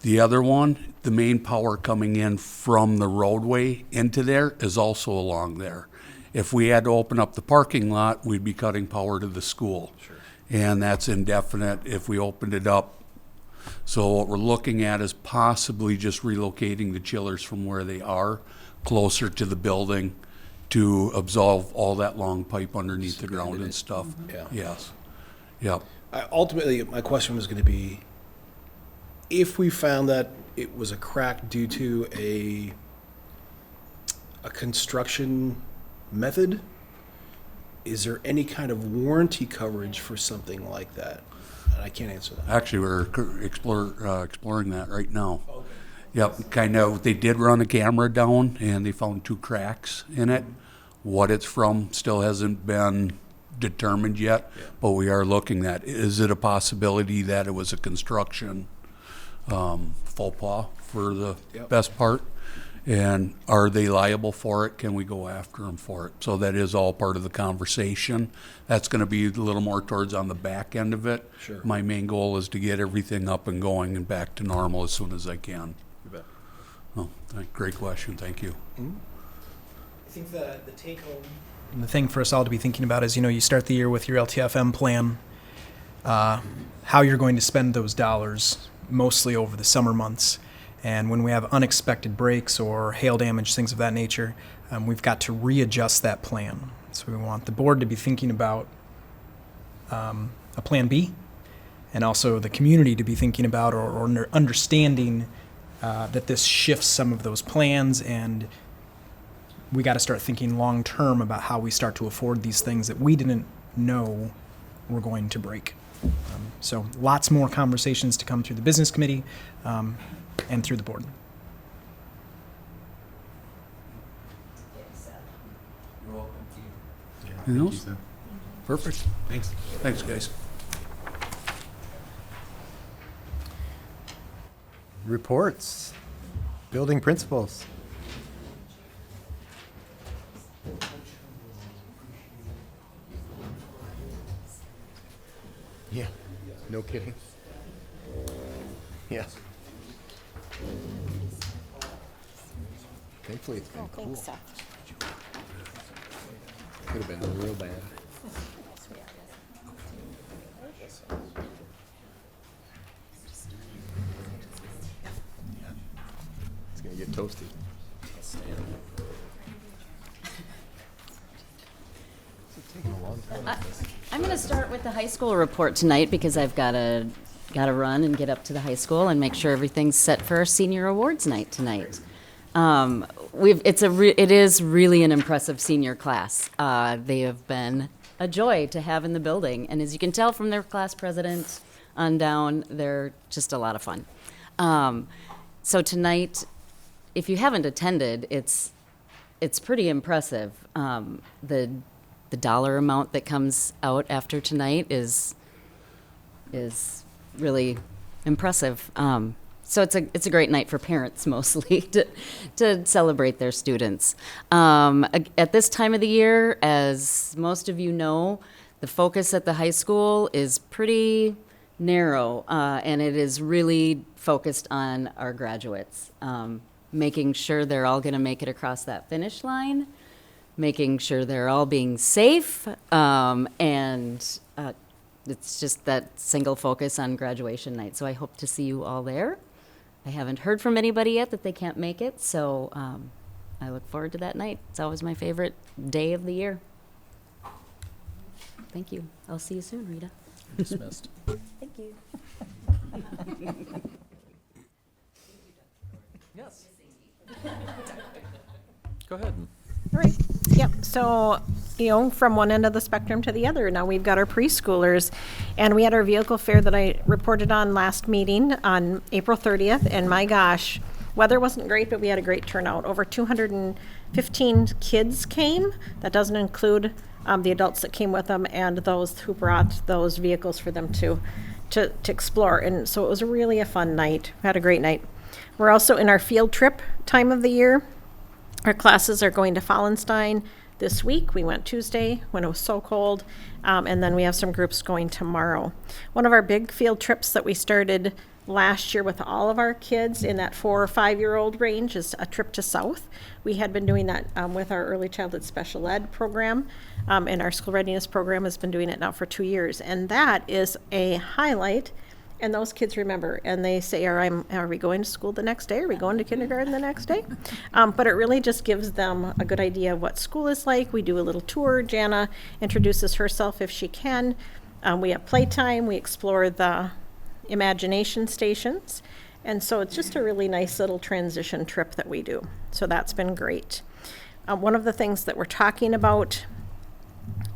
The other one, the main power coming in from the roadway into there is also along there. If we had to open up the parking lot, we'd be cutting power to the school. Sure. And that's indefinite if we opened it up. So what we're looking at is possibly just relocating the chillers from where they are closer to the building to absolve all that long pipe underneath the ground and stuff. Yeah. Yes. Yep. Ultimately, my question was going to be, if we found that it was a crack due to a construction method, is there any kind of warranty coverage for something like that? And I can't answer that. Actually, we're exploring that right now. Yep, kind of. They did run a camera down, and they found 2 cracks in it. What it's from still hasn't been determined yet, but we are looking at. Is it a possibility that it was a construction faux pas for the best part? And are they liable for it? Can we go after them for it? So that is all part of the conversation. That's going to be a little more towards on the back end of it. Sure. My main goal is to get everything up and going and back to normal as soon as I can. You bet. Oh, great question. Thank you. I think the take home. And the thing for us all to be thinking about is, you start the year with your LTFM plan, how you're going to spend those dollars mostly over the summer months. And when we have unexpected breaks or hail damage, things of that nature, we've got to readjust that plan. So we want the board to be thinking about a plan B, and also the community to be thinking about or understanding that this shifts some of those plans, and we got to start thinking long term about how we start to afford these things that we didn't know were going to break. So lots more conversations to come through the business committee and through the board. You're welcome. Anything else? Perfect. Thanks. Thanks, guys. Reports. Building principals. Yeah, no kidding. Yeah. Thankfully, it's been cool. Could have been real bad. It's gonna get toasty. I'm going to start with the high school report tonight because I've got to run and get up to the high school and make sure everything's set for our senior awards night tonight. It is really an impressive senior class. They have been a joy to have in the building, and as you can tell from their class president on down, they're just a lot of fun. So tonight, if you haven't attended, it's pretty impressive. The dollar amount that comes out after tonight is really impressive. So it's a great night for parents mostly to celebrate their students. At this time of the year, as most of you know, the focus at the high school is pretty narrow, and it is really focused on our graduates, making sure they're all going to make it across that finish line, making sure they're all being safe, and it's just that single focus on graduation night. So I hope to see you all there. I haven't heard from anybody yet that they can't make it, so I look forward to that night. It's always my favorite day of the year. Thank you. I'll see you soon, Rita. Dismissed. Thank you. Yes. Go ahead. All right. Yep. So, from one end of the spectrum to the other, now we've got our preschoolers, and we had our vehicle fair that I reported on last meeting on April 30th, and my gosh, weather wasn't great, but we had a great turnout. Over 215 kids came. That doesn't include the adults that came with them and those who brought those vehicles for them to to explore. And so it was really a fun night. We had a great night. We're also in our field trip time of the year. Our classes are going to Fallenstein this week. We went Tuesday when it was so cold. And then we have some groups going tomorrow. One of our big field trips that we started last year with all of our kids in that 4 or 5 year old range is a trip to South. We had been doing that with our early childhood special ed program, and our school readiness program has been doing it now for 2 years. And that is a highlight. And those kids remember, and they say, are we going to school the next day? Are we going to kindergarten the next day? But it really just gives them a good idea of what school is like. We do a little tour. Jana introduces herself if she can. We have playtime. We explore the imagination stations. And so it's just a really nice little transition trip that we do. So that's been great. One of the things that we're talking about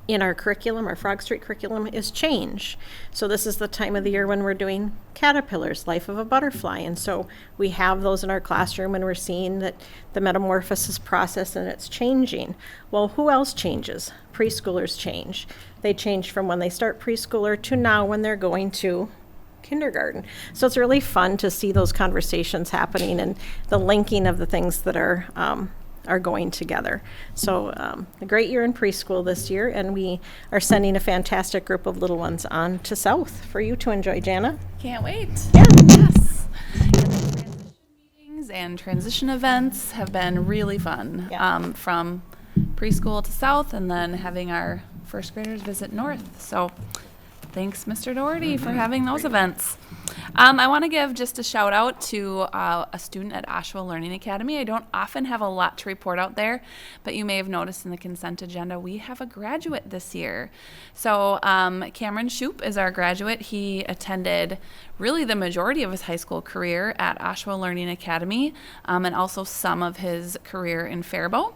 in our curriculum, our Frog Street curriculum, is change. So this is the time of the year when we're doing caterpillars, life of a butterfly. And so we have those in our classroom and we're seeing that the metamorphosis process and it's changing. Well, who else changes? Preschoolers change. They change from when they start preschooler to now when they're going to kindergarten. So it's really fun to see those conversations happening and the linking of the things that are going together. So a great year in preschool this year, and we are sending a fantastic group of little ones on to South for you to enjoy, Jana. Can't wait. Yeah. Yes. And the transition meetings and transition events have been really fun. Yeah. From preschool to South, and then having our first graders visit North. So thanks, Mr. Doherty, for having those events. I want to give just a shout out to a student at Oshawa Learning Academy. I don't often have a lot to report out there, but you may have noticed in the consent agenda, we have a graduate this year. So Cameron Shoup is our graduate. He attended really the majority of his high school career at Oshawa Learning Academy, and also some of his career in Faribault.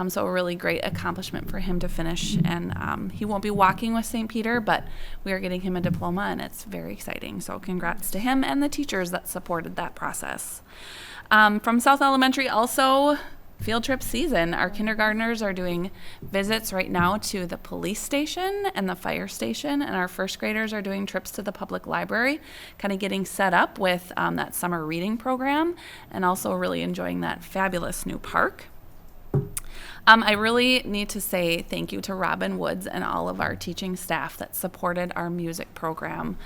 So a really great accomplishment for him to finish. And he won't be walking with St. Peter, but we are getting him a diploma, and it's very exciting. So congrats to him and the teachers that supported that process. From South Elementary, also field trip season. Our kindergartners are doing visits right now to the police station and the fire station, and our first graders are doing trips to the public library, kind of getting set up with that summer reading program, and also really enjoying that fabulous new park. I really need to say thank you to Robin Woods and all of our teaching staff that supported our music program.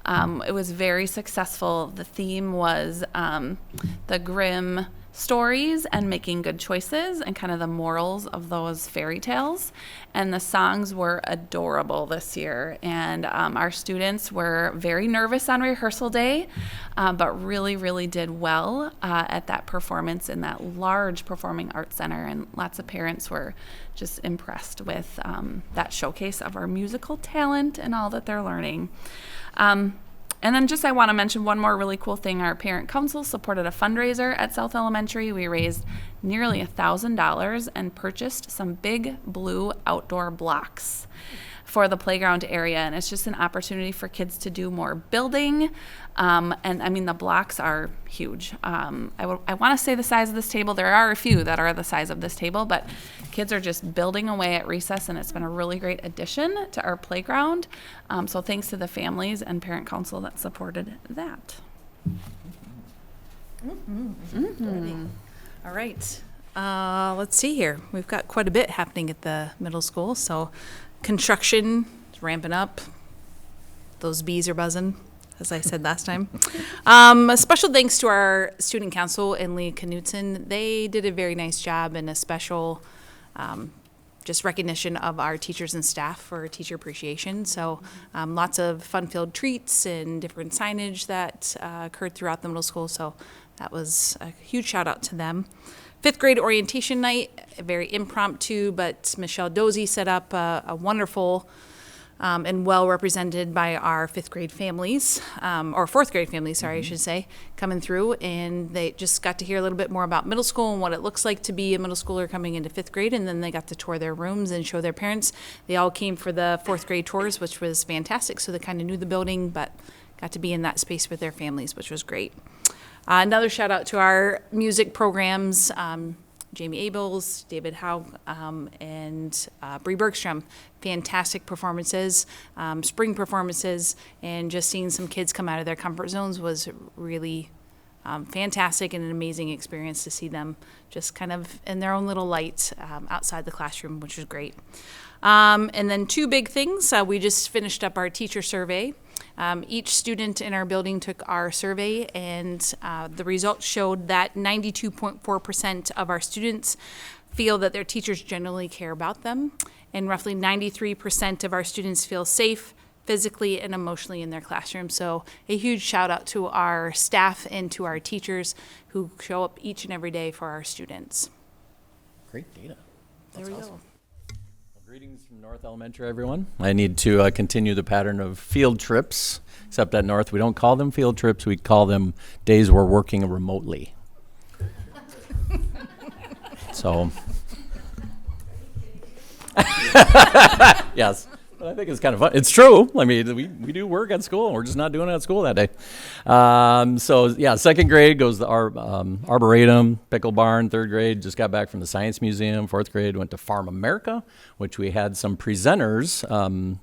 It was very successful. The theme was the Grimm stories and making good choices and kind of the morals of those fairy tales. And the songs were adorable this year. And our students were very nervous on rehearsal day, but really, really did well at that performance in that large performing arts center. And lots of parents were just impressed with that showcase of our musical talent and all that they're learning. And then just I want to mention one more really cool thing. Our parent council supported a fundraiser at South Elementary. We raised nearly $1,000 and purchased some big blue outdoor blocks for the playground area. And it's just an opportunity for kids to do more building. And I mean, the blocks are huge. I want to say the size of this table. There are a few that are the size of this table, but kids are just building away at recess, and it's been a really great addition to our playground. So thanks to the families and parent council that supported that. All right. Let's see here. We've got quite a bit happening at the middle school. So construction is ramping up. Those bees are buzzing, as I said last time. A special thanks to our student council and Lee Knutson. They did a very nice job, and a special just recognition of our teachers and staff for teacher appreciation. So lots of fun-filled treats and different signage that occurred throughout the middle school. So that was a huge shout out to them. Fifth grade orientation night, very impromptu, but Michelle Dozy set up a wonderful and well represented by our fifth grade families, or fourth grade families, sorry, I should say, coming through. And they just got to hear a little bit more about middle school and what it looks like to be a middle schooler coming into fifth grade. And then they got to tour their rooms and show their parents. They all came for the fourth grade tours, which was fantastic. So they kind of knew the building, but got to be in that space with their families, which was great. Another shout out to our music programs. Jamie Abels, David Howe, and Bree Bergstrom. Fantastic performances, spring performances, and just seeing some kids come out of their comfort zones was really fantastic and an amazing experience to see them just kind of in their own little light outside the classroom, which was great. And then two big things. We just finished up our teacher survey. Each student in our building took our survey, and the results showed that 92.4% of our students feel that their teachers generally care about them, and roughly 93% of our students feel safe physically and emotionally in their classroom. So a huge shout out to our staff and to our teachers who show up each and every day for our students. Great data. There we go. Well, greetings from North Elementary, everyone. I need to continue the pattern of field trips, except at North we don't call them field trips, we call them days we're working remotely. So, yes. But I think it's kind of fun. It's true. I mean, we do work at school. We're just not doing it at school that day. So, yeah, second grade goes to Arboretum, Pickle Barn. Third grade just got back from the Science Museum. Fourth grade went to Farm America, which we had some presenters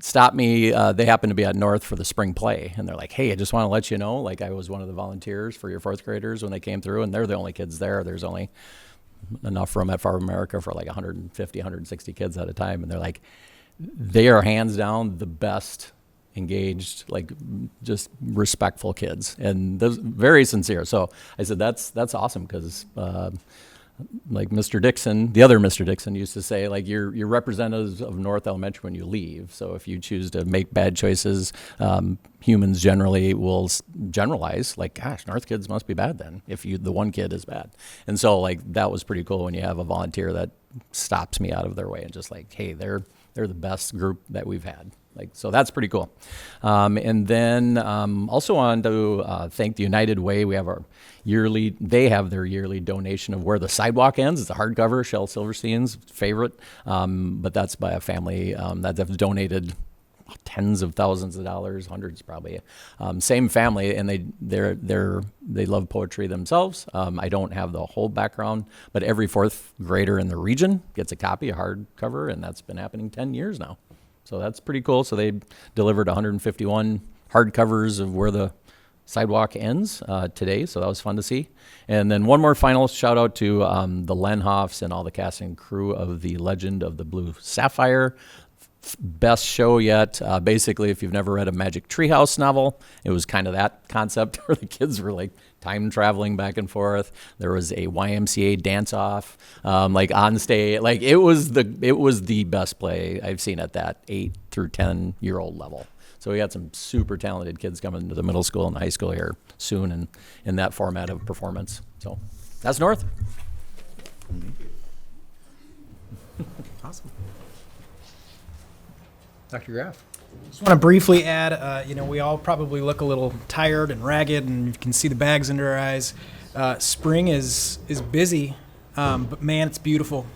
stop me. They happened to be at North for the spring play. And they're like, hey, I just want to let you know, like I was one of the volunteers for your fourth graders when they came through. And they're the only kids there. There's only enough room at Farm America for like 150, 160 kids at a time. And they're like, they are hands down the best engaged, like just respectful kids, and those very sincere. So I said, that's awesome, because like Mr. Dixon, the other Mr. Dixon used to say, like you're representatives of North Elementary when you leave. So if you choose to make bad choices, humans generally will generalize, like, gosh, North kids must be bad then, if the one kid is bad. And so like that was pretty cool when you have a volunteer that stops me out of their way and just like, hey, they're the best group that we've had. Like, so that's pretty cool. And then also wanted to thank the United Way. We have they have their yearly donation of Where the Sidewalk Ends. It's a hardcover, Shel Silverstein's favorite, but that's by a family that have donated tens of thousands of dollars, hundreds probably. Same family, and they love poetry themselves. I don't have the whole background, but every fourth grader in the region gets a copy, a hardcover, and that's been happening 10 years now. So that's pretty cool. So they delivered 151 hardcovers of Where the Sidewalk Ends today, so that was fun to see. And then one more final shout out to the Lenhoffs and all the cast and crew of The Legend of the Blue Sapphire. Best show yet. Basically, if you've never read a Magic Treehouse novel, it was kind of that concept where the kids were like time traveling back and forth. There was a YMCA dance off, like on stage. Like it was the best play I've seen at that 8 through 10-year-old level. So we got some super talented kids coming to the middle school and the high school here soon, and in that format of performance. So that's North. Awesome. Dr. Graff. Just want to briefly add, we all probably look a little tired and ragged, and you can see the bags under our eyes. Spring is busy, but man, it's beautiful.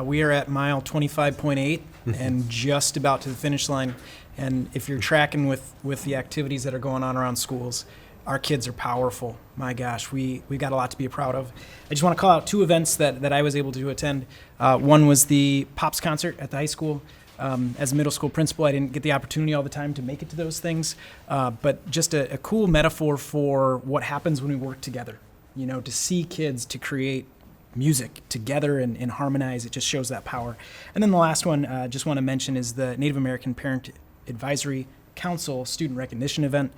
We are at mile 25.8 and just about to the finish line. And if you're tracking with the activities that are going on around schools, our kids are powerful. My gosh, we got a lot to be proud of. I just want to call out two events that I was able to attend. One was the Pops concert at the high school. As a middle school principal, I didn't get the opportunity all the time to make it to those things, but just a cool metaphor for what happens when we work together. To see kids to create music together and harmonize, it just shows that power. And then the last one I just want to mention is the Native American Parent Advisory Council Student Recognition event.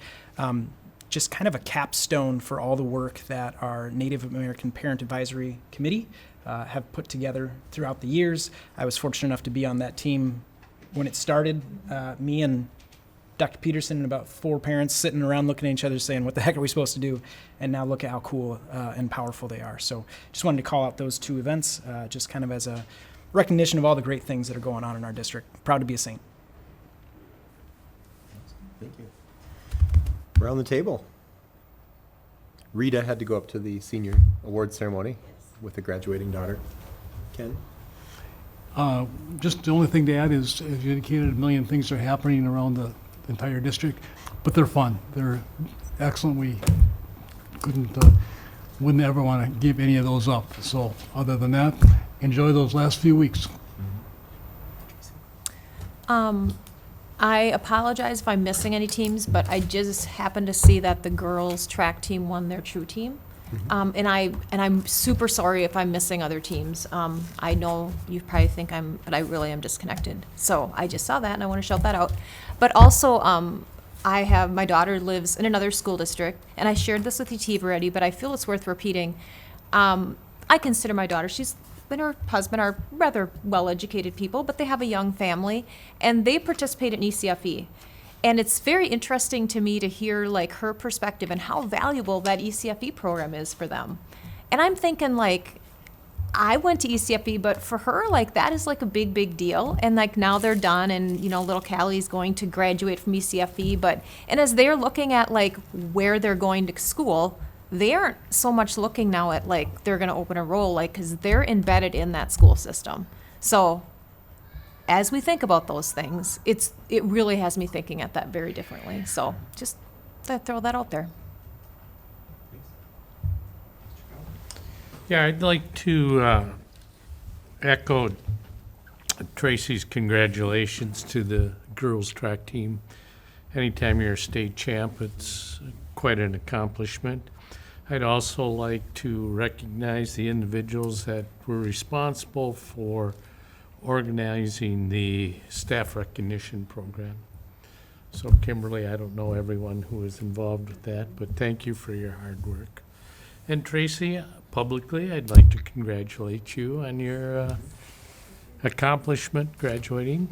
Just kind of a capstone for all the work that our Native American Parent Advisory Committee have put together throughout the years. I was fortunate enough to be on that team when it started. Me and Dr. Peterson and about 4 parents sitting around looking at each other saying, what the heck are we supposed to do? And now look at how cool and powerful they are. So just wanted to call out those two events, just kind of as a recognition of all the great things that are going on in our district. Proud to be a Saint. Thank you. Around the table. Rita had to go up to the senior award ceremony with a graduating daughter. Ken? Just the only thing to add is, as you indicated, a million things are happening around the entire district, but they're fun. They're excellent. We couldn't wouldn't ever want to give any of those up. So other than that, enjoy those last few weeks. I apologize if I'm missing any teams, but I just happened to see that the girls' track team won their true team. And I'm super sorry if I'm missing other teams. I know you probably think but I really am disconnected. So I just saw that and I want to shout that out. But also, my daughter lives in another school district, and I shared this with you, Steve, already, but I feel it's worth repeating. I consider my daughter, she's and her husband are rather well-educated people, but they have a young family, and they participate in ECFE. And it's very interesting to me to hear like her perspective and how valuable that ECFE program is for them. And I'm thinking like, I went to ECFE, but for her, like that is like a big, big deal. And like now they're done, and you know, little Callie's going to graduate from ECFE. And as they're looking at like where they're going to school, they aren't so much looking now at like they're going to open a role, like because they're embedded in that school system. So as we think about those things, it really has me thinking at that very differently. So just throw that out there. Yeah, I'd like to echo Tracy's congratulations to the girls' track team. Anytime you're a state champ, it's quite an accomplishment. I'd also like to recognize the individuals that were responsible for organizing the staff recognition program. So Kimberly, I don't know everyone who was involved with that, but thank you for your hard work. And Tracy, publicly, I'd like to congratulate you on your accomplishment graduating.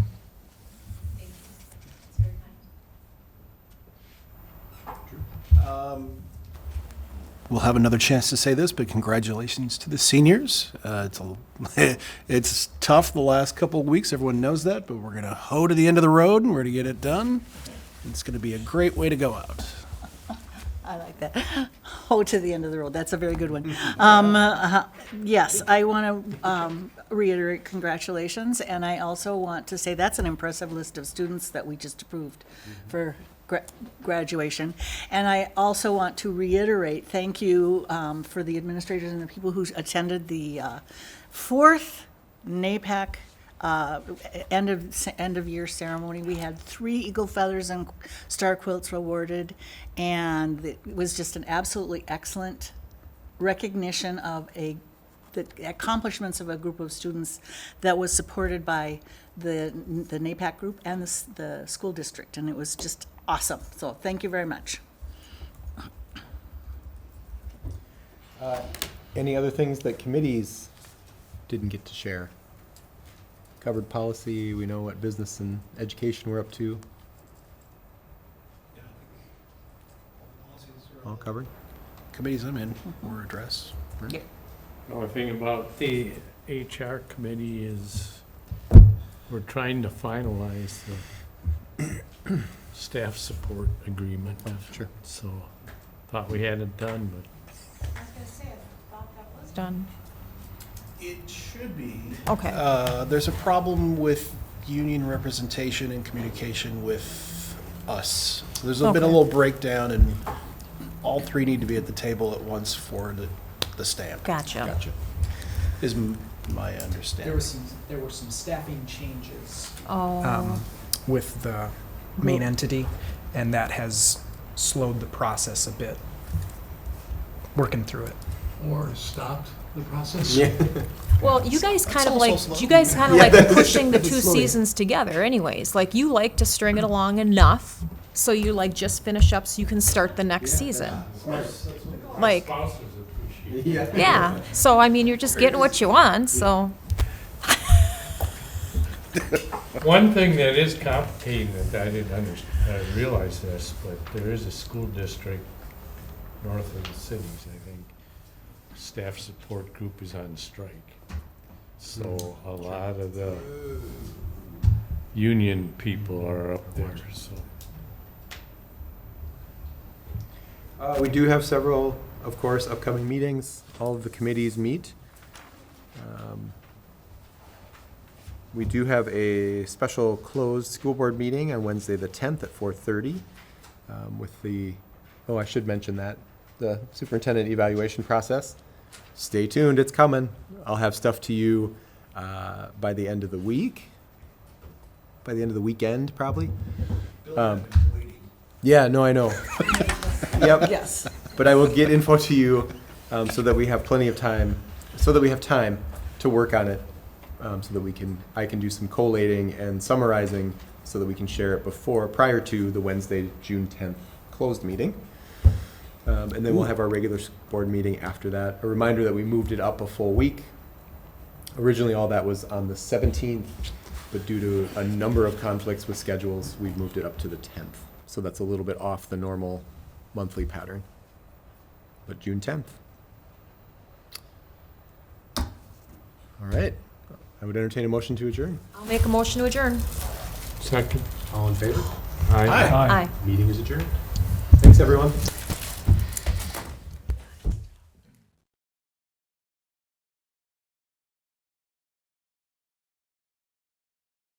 We'll have another chance to say this, but congratulations to the seniors. It's tough the last couple of weeks. Everyone knows that, but we're going to hoe to the end of the road, and we're going to get it done. It's going to be a great way to go out. I like that. Oh, to the end of the road. That's a very good one. Yes, I want to reiterate congratulations, and I also want to say that's an impressive list of students that we just approved for graduation. And I also want to reiterate, thank you for the administrators and the people who attended the fourth NAPAC end of year ceremony. We had 3 eagle feathers and star quilts awarded, and it was just an absolutely excellent recognition of the accomplishments of a group of students that was supported by the NAPAC group and the school district, and it was just awesome. So thank you very much. Any other things that committees didn't get to share? Covered policy, we know what business and education we're up to. All covered? Committees I'm in or address. Right? Yeah. The only thing about the HR committee is we're trying to finalize the staff support agreement. Sure. So thought we had it done, but I was going to say, I thought that was done. It should be. Okay. There's a problem with union representation and communication with us. So there's been a little breakdown, and all 3 need to be at the table at once for the stamp. Gotcha. Is my understanding. There were some staffing changes Oh. with the main entity, and that has slowed the process a bit. Working through it. Or stopped the process. Yeah. Well, you guys kind of also like, slow. you guys kind of Yeah. like pushing the It's 2 slow. seasons together anyways. Like you like to string it along enough so you like just finish up so you can start the next season. Like, spouses appreciate it. yeah. So, I mean, you're just getting what you want, so. One thing that is complicated that I didn't realize this, but there is a school district north of the cities, I think. Staff support group is on strike. So a lot of the union people are up there, so. We do have several, of course, upcoming meetings. All of the committees meet. We do have a special closed school board meeting on Wednesday the 10th at 4:30 with I should mention that. the superintendent evaluation process. Stay tuned, it's coming. I'll have stuff to you by the end of the week, by the end of the weekend, probably. Yeah, no, I know. Yep. Yes. But I will get info to you so that we have plenty of time, so that we have time to work on it, so that I can do some collating and summarizing so that we can share it prior to the Wednesday, June 10th closed meeting. And then we'll have our regular board meeting after that. A reminder that we moved it up a full week. Originally, all that was on the 17th, but due to a number of conflicts with schedules, we've moved it up to the 10th. So that's a little bit off the normal monthly pattern. But June 10th. All right. I would entertain a motion to adjourn. I'll make a motion to adjourn. Second. All in favor? Aye. Aye. Meeting is adjourned. Thanks, everyone.